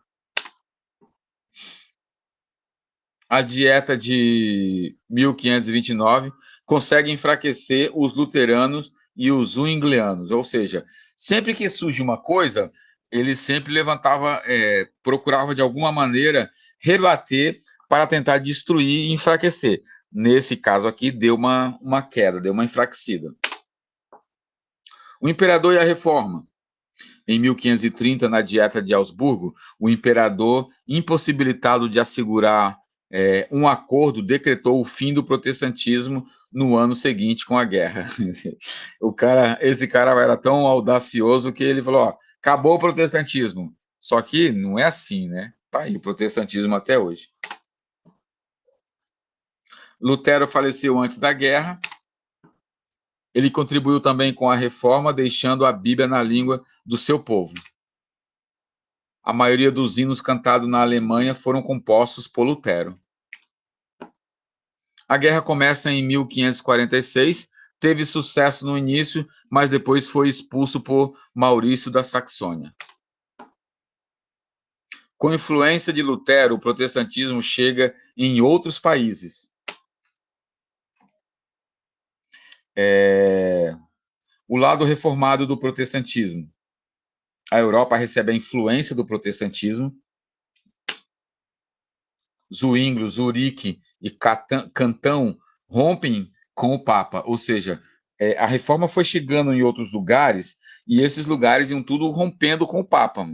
A dieta de 1529 consegue enfraquecer os luteranos e os zwinglianos, ou seja, sempre que surge uma coisa, ele sempre levantava, procurava de alguma maneira rebater para tentar destruir e enfraquecer. nesse caso aqui, deu uma queda, deu uma enfraquecida. O imperador e a reforma. Em 1530, na Dieta de Augsburgo, o imperador, impossibilitado de assegurar um acordo, decretou o fim do protestantismo no ano seguinte com a guerra. Esse cara era tão audacioso que ele falou, ó, acabou o protestantismo. Só que não é assim, né? Tá aí o protestantismo até hoje. Lutero faleceu antes da guerra. Ele contribuiu também com a reforma, deixando a Bíblia na língua do seu povo. A maioria dos hinos cantados na Alemanha foram compostos por Lutero. A guerra começa em 1546, teve sucesso no início, mas depois foi expulso por Maurício da Saxônia. Com influência de Lutero, o protestantismo chega em outros países. O lado reformado do protestantismo. A Europa recebe a influência do protestantismo. Zwinglio, Zurique e Cantão rompem com o Papa, ou seja, a reforma foi chegando em outros lugares e esses lugares iam tudo rompendo com o Papa.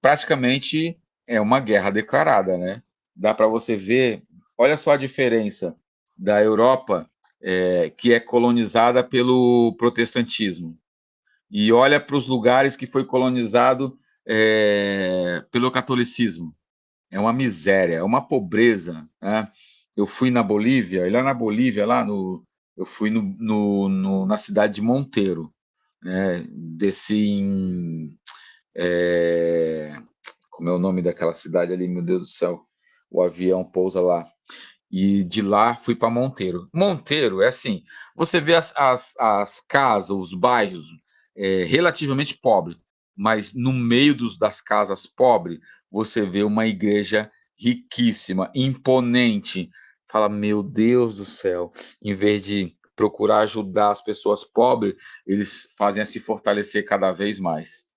Praticamente é uma guerra declarada, né? Dá para você ver, olha só a diferença da Europa, que é colonizada pelo protestantismo, e olha para os lugares que foi colonizado pelo catolicismo. É uma miséria, é uma pobreza, né? Eu fui na Bolívia, e lá na Bolívia, eu fui na cidade de Monteiro, né? Desci em... como é o nome daquela cidade ali, meu Deus do céu? O avião pousa lá. E de lá fui para Monteiro. Monteiro é assim, você vê as casas, os bairros relativamente pobres, mas no meio das casas pobres, você vê uma igreja riquíssima, imponente. Fala, meu Deus do céu, em vez de procurar ajudar as pessoas pobres, eles fazem a se fortalecer cada vez mais.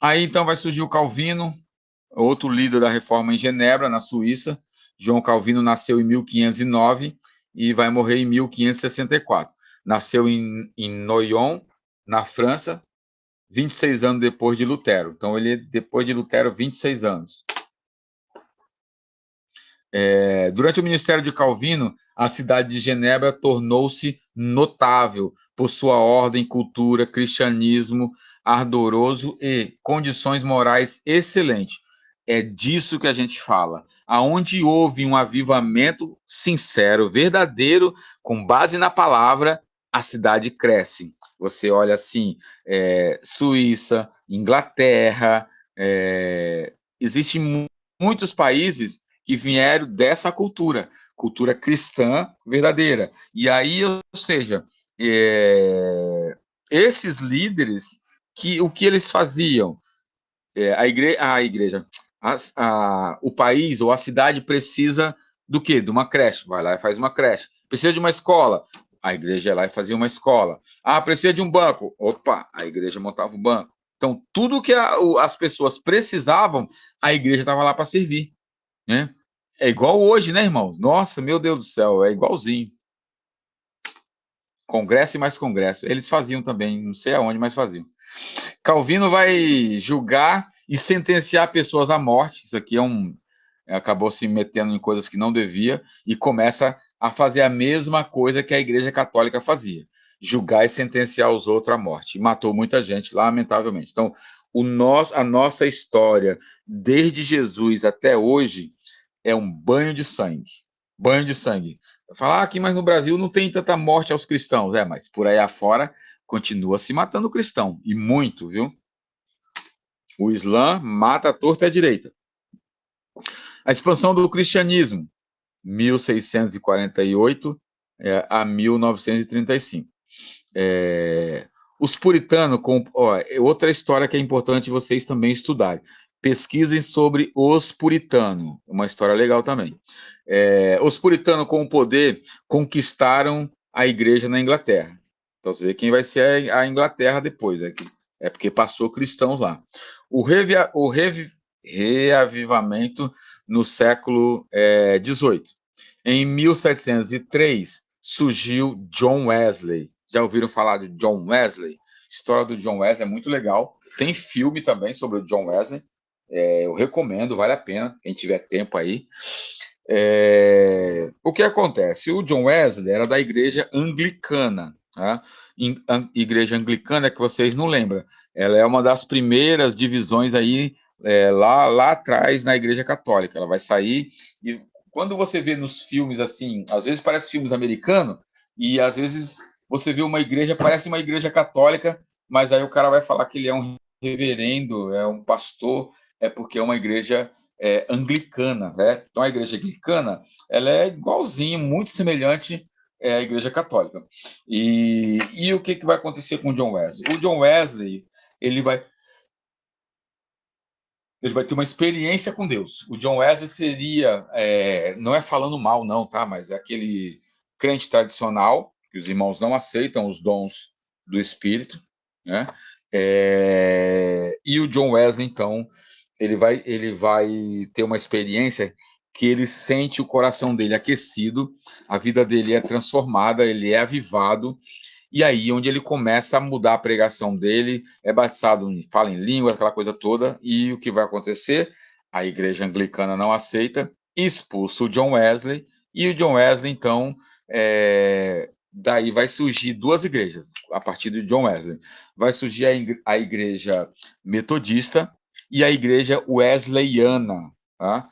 Aí então vai surgir o Calvino, outro líder da reforma em Genebra, na Suíça. João Calvino nasceu em 1509 e vai morrer em 1564. Nasceu em Noyon, na França, 26 anos depois de Lutero. Então, ele, depois de Lutero, 26 anos. Durante o ministério de Calvino, a cidade de Genebra tornou-se notável por sua ordem, cultura, cristianismo ardoroso e condições morais excelentes. É disso que a gente fala. Aonde houve um avivamento sincero, verdadeiro, com base na palavra, a cidade cresce. Você olha assim, Suíça, Inglaterra, existem muitos países que vieram dessa cultura cristã verdadeira. E aí, ou seja, esses líderes, o que eles faziam? A igreja, o país ou a cidade precisa do quê? De uma creche, vai lá e faz uma creche. Precisa de uma escola, a igreja ia lá e fazia uma escola. Precisa de um banco, opa, a igreja montava o banco. Então, tudo que as pessoas precisavam, a igreja estava lá para servir, né? É igual hoje, né, irmãos? Nossa, meu Deus do céu, é igualzinho. Congresso e mais congresso. Eles faziam também, não sei aonde, mas faziam. Calvino vai julgar e sentenciar pessoas à morte. Isso aqui acabou se metendo em coisas que não devia e começa a fazer a mesma coisa que a Igreja Católica fazia. Julgar e sentenciar os outros à morte. E matou muita gente, lamentavelmente. Então, a nossa história, desde Jesus até hoje, é um banho de sangue. Banho de sangue. Falar aqui, mas no Brasil não tem tanta morte aos cristãos. Mas por aí afora continua se matando o cristão. E muito, viu? O Islã mata a torta e a direita. A expansão do cristianismo, 1648 a 1935. Os puritanos, outra história que é importante vocês também estudarem. Pesquisem sobre os puritanos, uma história legal também. Os puritanos, com o poder, conquistaram a igreja na Inglaterra. Então, você vê quem vai ser a Inglaterra depois. Porque passou cristãos lá. O reavivamento no século XVIII. Em 1703, surgiu John Wesley. Já ouviram falar de John Wesley? A história do John Wesley é muito legal. Tem filme também sobre o John Wesley. Eu recomendo, vale a pena, quem tiver tempo aí. O que acontece? O John Wesley era da igreja anglicana. Tá? Igreja anglicana, que vocês não lembram, ela é uma das primeiras divisões aí, lá atrás na igreja católica. Ela vai sair, e quando você vê nos filmes assim, às vezes parece filmes americanos, e às vezes você vê uma igreja, parece uma igreja católica, mas aí o cara vai falar que ele é um reverendo, é um pastor, é porque é uma igreja anglicana, né? Então a igreja anglicana, ela é igualzinha, muito semelhante à igreja católica. E o que vai acontecer com o John Wesley? O John Wesley, ele vai ter uma experiência com Deus. O John Wesley seria, não é falando mal não, tá? Mas é aquele crente tradicional, que os irmãos não aceitam os dons do Espírito, né? E o John Wesley, então, ele vai ter uma experiência que ele sente o coração dele aquecido, a vida dele é transformada, ele é avivado, e aí onde ele começa a mudar a pregação dele, é batizado, fala em língua, aquela coisa toda, e o que vai acontecer? A igreja anglicana não aceita, expulsa o John Wesley, e o John Wesley, então, daí vai surgir duas igrejas, a partir do John Wesley. Vai surgir a igreja metodista e a igreja wesleyana, tá?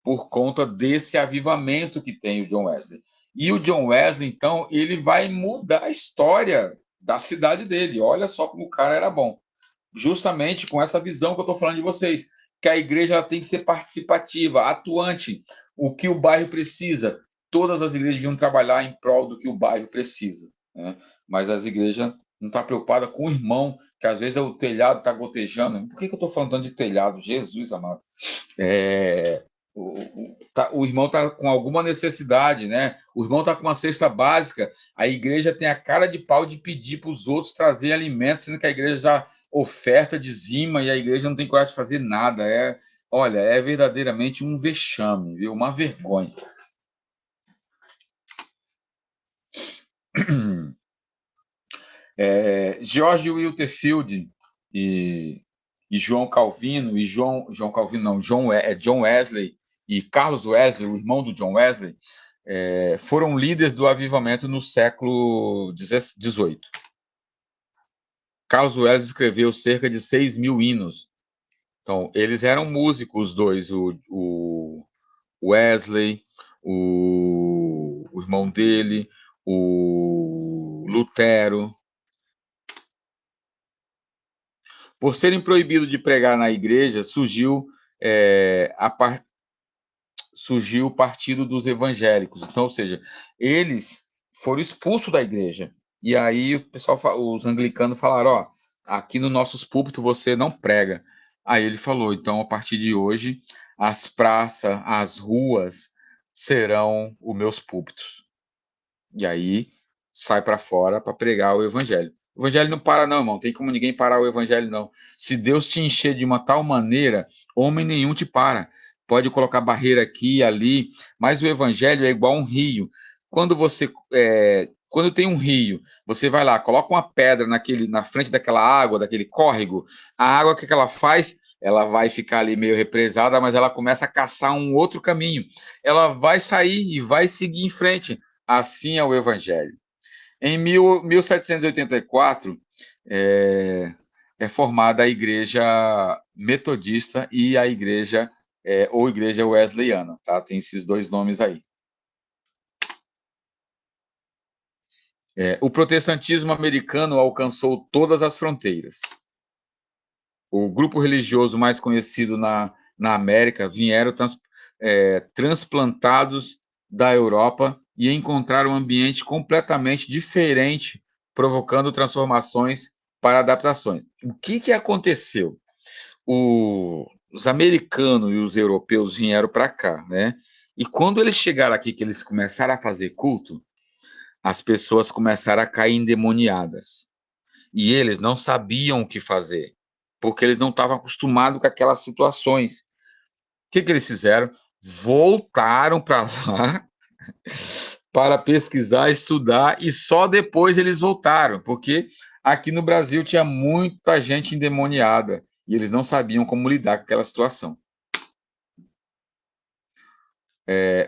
Por conta desse avivamento que tem o John Wesley. E o John Wesley, então, ele vai mudar a história da cidade dele. Olha só como o cara era bom. Justamente com essa visão que eu estou falando de vocês, que a igreja tem que ser participativa, atuante, o que o bairro precisa. Todas as igrejas deviam trabalhar em prol do que o bairro precisa, né? Mas as igrejas não estão preocupadas com o irmão, que às vezes o telhado está gotejando. Por que eu estou falando tanto de telhado? Jesus amado. O irmão está com alguma necessidade, né? O irmão está com uma cesta básica, a igreja tem a cara de pau de pedir para os outros trazer alimentos, sendo que a igreja já oferta, dizima, e a igreja não tem coragem de fazer nada. Olha, é verdadeiramente um vexame, viu? Uma vergonha. George Whitefield e João Calvino, John Wesley e Carlos Wesley, o irmão do John Wesley, foram líderes do avivamento no século XVIII. Carlos Wesley escreveu cerca de 6.000 hinos. Então, eles eram músicos, os dois, o Wesley, o irmão dele, o Lutero. Por serem proibidos de pregar na igreja, surgiu o partido dos evangélicos. Então, ou seja, eles foram expulsos da igreja. E aí o pessoal, os anglicanos falaram, aqui no nossos púlpitos você não prega. Aí ele falou, então, a partir de hoje, as praças, as ruas serão os meus púlpitos. E aí sai para fora para pregar o evangelho. O evangelho não para não, irmão. Tem como ninguém parar o evangelho, não. Se Deus te encher de uma tal maneira, homem nenhum te para. Pode colocar barreira aqui e ali, mas o evangelho é igual a um rio. Quando tem um rio, você vai lá, coloca uma pedra na frente daquela água, daquele córrego, a água, o que ela faz? Ela vai ficar ali meio represada, mas ela começa a caçar um outro caminho. Ela vai sair e vai seguir em frente. Assim é o evangelho. Em 1784, é formada a igreja metodista e a igreja, ou igreja wesleyana, tá? Tem esses dois nomes aí. O protestantismo americano alcançou todas as fronteiras. O grupo religioso mais conhecido na América vieram transplantados da Europa e encontraram um ambiente completamente diferente, provocando transformações para adaptações. O que aconteceu? Os americanos e os europeus vieram para cá, né? E quando eles chegaram aqui, que eles começaram a fazer culto, as pessoas começaram a cair endemoniadas. E eles não sabiam o que fazer, porque eles não estavam acostumados com aquelas situações. que eles fizeram? Voltaram para lá para pesquisar, estudar, e só depois eles voltaram, porque aqui no Brasil tinha muita gente endemoniada, e eles não sabiam como lidar com aquela situação.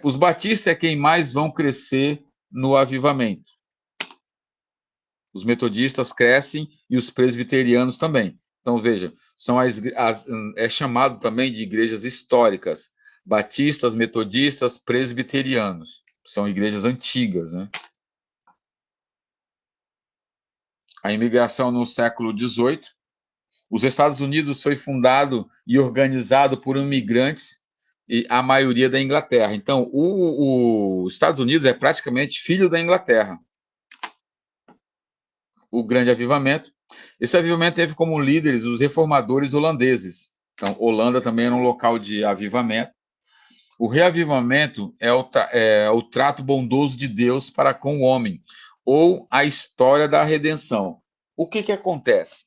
Os batistas é quem mais vão crescer no avivamento. Os metodistas crescem e os presbiterianos também. Então, veja, é chamado também de igrejas históricas. Batistas, metodistas, presbiterianos. São igrejas antigas, né? A imigração no século XVIII. Os Estados Unidos foi fundado e organizado por imigrantes, e a maioria da Inglaterra. Então, os Estados Unidos é praticamente filho da Inglaterra. O grande avivamento. Esse avivamento teve como líderes os reformadores holandeses. Então, Holanda também era um local de avivamento. O reavivamento é o trato bondoso de Deus para com o homem, ou a história da redenção. O que acontece?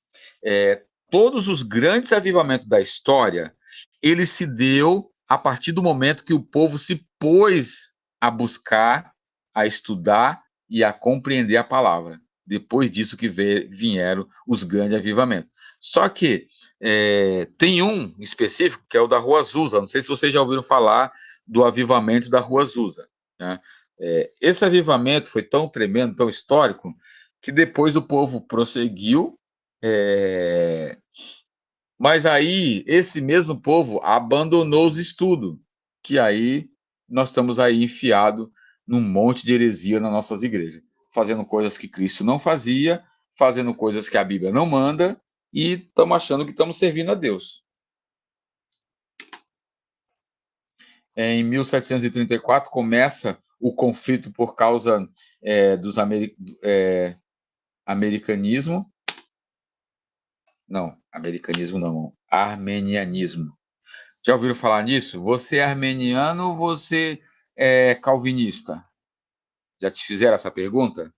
Todos os grandes avivamentos da história, ele se deu a partir do momento que o povo se pôs a buscar, a estudar e a compreender a palavra. Depois disso que vieram os grandes avivamentos. Só que tem um específico, que é o da Rua Azusa. Não sei se vocês já ouviram falar do avivamento da Rua Azusa, né? Esse avivamento foi tão tremendo, tão histórico, que depois o povo prosseguiu, mas aí esse mesmo povo abandonou os estudos, que aí nós estamos aí enfiados num monte de heresia nas nossas igrejas, fazendo coisas que Cristo não fazia, fazendo coisas que a Bíblia não manda, e estamos achando que estamos servindo a Deus. Em 1734 começa o conflito por causa dos americanismo. Não, americanismo não, armenianismo. Já ouviram falar nisso? Você é armeniano ou você é calvinista? Já te fizeram essa pergunta?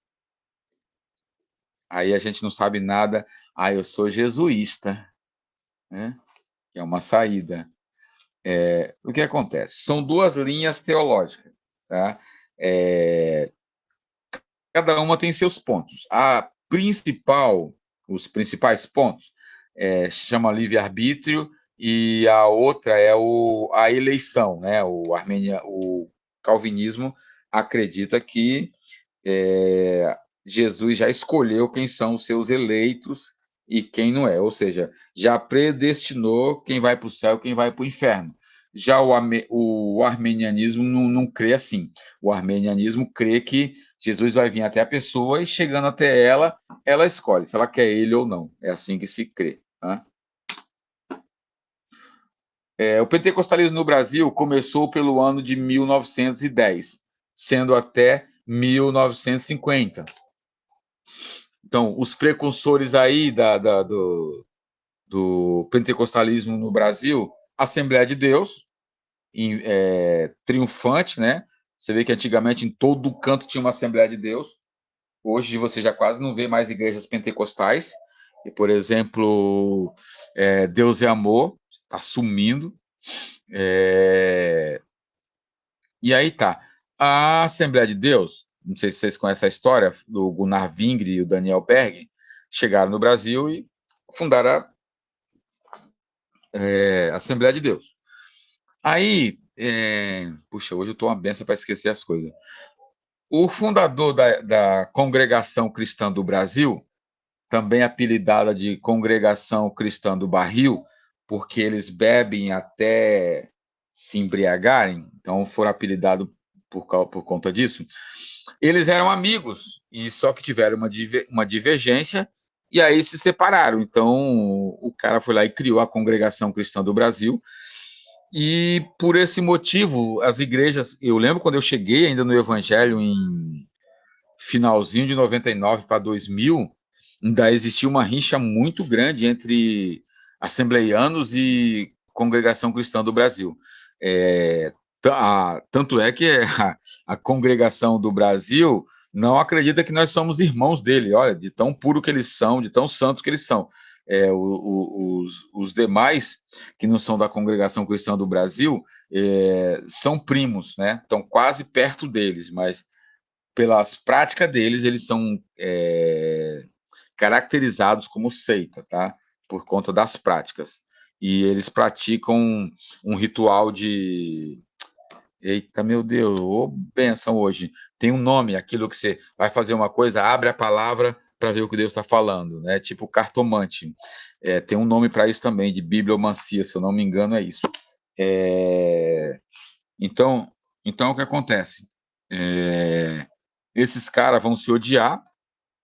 Aí a gente não sabe nada. Eu sou jesuísta, né? Que é uma saída. O que acontece? São duas linhas teológicas, tá? Cada uma tem seus pontos. Os principais pontos, chama livre-arbítrio, e a outra é a eleição, né? O calvinismo acredita que Jesus já escolheu quem são os seus eleitos e quem não é, ou seja, já predestinou quem vai para o céu e quem vai para o inferno. Já o armenianismo não crê assim. O armenianismo crê que Jesus vai vir até a pessoa e, chegando até ela, ela escolhe se ela quer ele ou não. É assim que se crê. Tá? O pentecostalismo no Brasil começou pelo ano de 1910, sendo até 1950. Então, os precursores aí do pentecostalismo no Brasil, Assembleia de Deus, triunfante, né? Você vê que antigamente em todo canto tinha uma Assembleia de Deus. Hoje você já quase não vê mais igrejas pentecostais. E, por exemplo, Deus é Amor, está sumindo. E aí tá. A Assembleia de Deus, não sei se vocês conhecem a história do Gunnar Wingre e o Daniel Berg, chegaram no Brasil e fundaram a Assembleia de Deus. Aí, puxa, hoje eu estou uma benção para esquecer as coisas. O fundador da Congregação Cristã do Brasil, também apelidada de Congregação Cristã do Barril, porque eles bebem até se embriagarem, então foram apelidados por conta disso. Eles eram amigos, e só que tiveram uma divergência, e aí se separaram. Então, o cara foi lá e criou a Congregação Cristã do Brasil, e por esse motivo, as igrejas... Eu lembro quando eu cheguei ainda no Evangelho, em finalzinho de 99 para 2000, ainda existia uma rixa muito grande entre assembleianos e Congregação Cristã do Brasil. Tanto é que a Congregação do Brasil não acredita que nós somos irmãos dele, olha, de tão puro que eles são, de tão santos que eles são. os demais, que não são da Congregação Cristã do Brasil, são primos, né? Estão quase perto deles, mas pelas práticas deles, eles são caracterizados como seita, tá? Por conta das práticas. E eles praticam um ritual de... Eita, meu Deus, ô benção hoje. Tem um nome, aquilo que você vai fazer uma coisa, abre a palavra para ver o que Deus está falando, né? Tipo cartomante. Tem um nome para isso também, de bibliomancia, se eu não me engano, é isso. Então, o que acontece? Esses caras vão se odiar,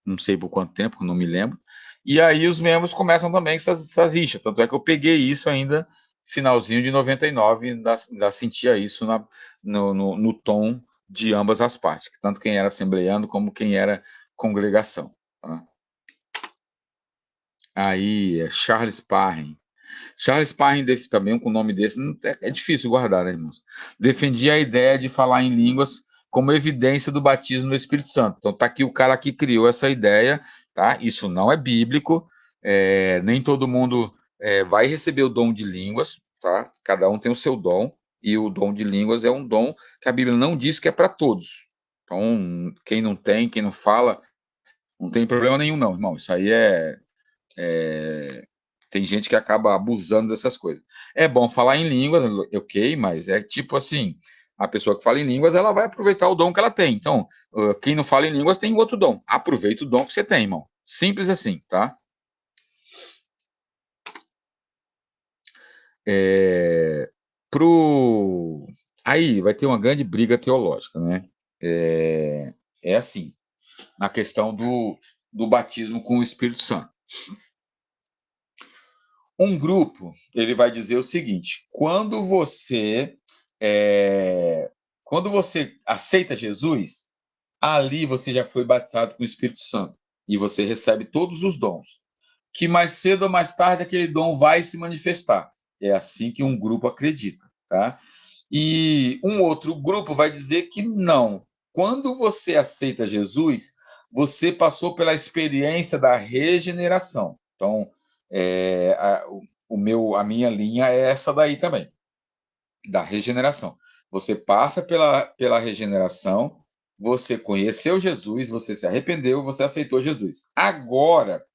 não sei por quanto tempo, não me lembro, e aí os membros começam também com essas rixas. Tanto é que eu peguei isso ainda finalzinho de 99, ainda sentia isso no tom de ambas as partes, tanto quem era assembleiano como quem era congregação. Tá? Aí, Charles Parham. Charles Parham, também com o nome desse, é difícil guardar, né, irmãos? Defendia a ideia de falar em línguas como evidência do batismo no Espírito Santo. Então, tá aqui o cara que criou essa ideia, tá? Isso não é bíblico, nem todo mundo vai receber o dom de línguas, tá? Cada um tem o seu dom, e o dom de línguas é um dom que a Bíblia não diz que é para todos. Então, quem não tem, quem não fala, não tem problema nenhum, não, irmão. Isso aí tem gente que acaba abusando dessas coisas. É bom falar em línguas, ok, mas é tipo assim, a pessoa que fala em línguas, ela vai aproveitar o dom que ela tem. Então, quem não fala em línguas tem outro dom. Aproveita o dom que você tem, irmão. Simples assim, tá? Aí vai ter uma grande briga teológica, né? Assim, na questão do batismo com o Espírito Santo. Um grupo, ele vai dizer o seguinte: quando você aceita Jesus, ali você já foi batizado com o Espírito Santo e você recebe todos os dons, que mais cedo ou mais tarde aquele dom vai se manifestar. É assim que um grupo acredita, tá? E um outro grupo vai dizer que não. Quando você aceita Jesus, você passou pela experiência da regeneração. Então, a minha linha é essa daí também, da regeneração. Você passa pela regeneração, você conheceu Jesus, você se arrependeu, você aceitou Jesus. Agora,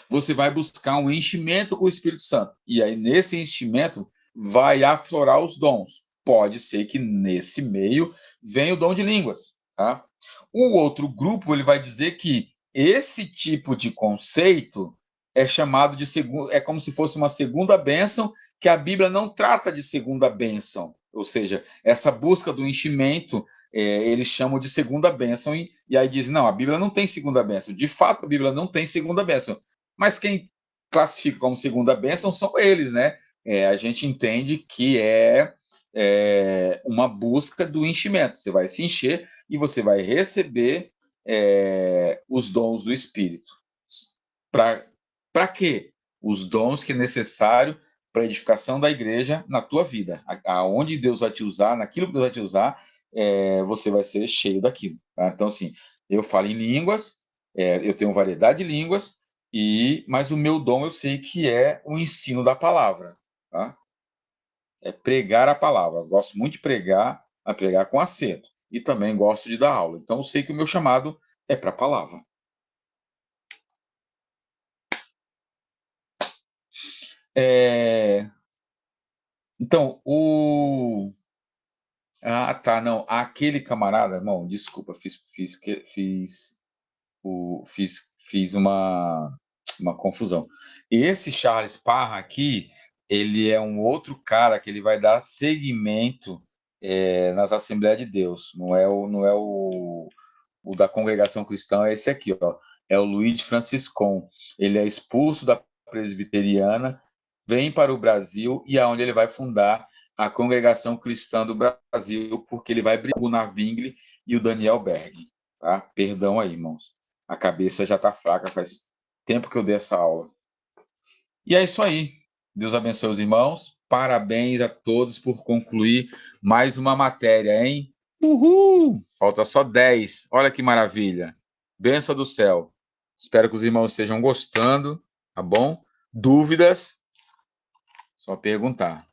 você vai buscar um enchimento com o Espírito Santo. E aí, nesse enchimento, vai aflorar os dons. Pode ser que nesse meio venha o dom de línguas. Tá? O outro grupo ele vai dizer que esse tipo de conceito é chamado de é como se fosse uma segunda bênção, que a Bíblia não trata de segunda bênção. Ou seja, essa busca do enchimento, eles chamam de segunda bênção, e aí dizem, não, a Bíblia não tem segunda bênção. De fato, a Bíblia não tem segunda bênção. Mas quem classifica como segunda bênção são eles, né? A gente entende que é uma busca do enchimento. Você vai se encher e você vai receber os dons do Espírito. Para quê? Os dons que é necessário para a edificação da igreja na tua vida. Aonde Deus vai te usar, naquilo que Deus vai te usar, você vai ser cheio daquilo. Tá? Então, assim, eu falo em línguas, eu tenho variedade de línguas, mas o meu dom eu sei que é o ensino da palavra. Tá? É pregar a palavra. Eu gosto muito de pregar com acerto. E também gosto de dar aula. Então, eu sei que o meu chamado é para a palavra. Então, tá, não. Aquele camarada, irmão, desculpa, fiz uma confusão. Esse Charles Parra aqui, ele é um outro cara que ele vai dar seguimento nas Assembleias de Deus. Não é o da Congregação Cristã, é esse aqui, ó. É o Luiz Franciscon. Ele é expulso da presbiteriana, vem para o Brasil e aonde ele vai fundar a Congregação Cristã do Brasil, porque ele vai brigar com o Navingle e o Daniel Berg. Tá? Perdão aí, irmãos. A cabeça já está fraca, faz tempo que eu dei essa aula. E é isso aí. Deus abençoe os irmãos. Parabéns a todos por concluir mais uma matéria, hein? Uhul! Falta só 10. Olha que maravilha. Bênção do céu. Espero que os irmãos estejam gostando. Tá bom? Dúvidas? Só perguntar.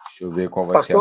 Deixa eu ver qual vai ser a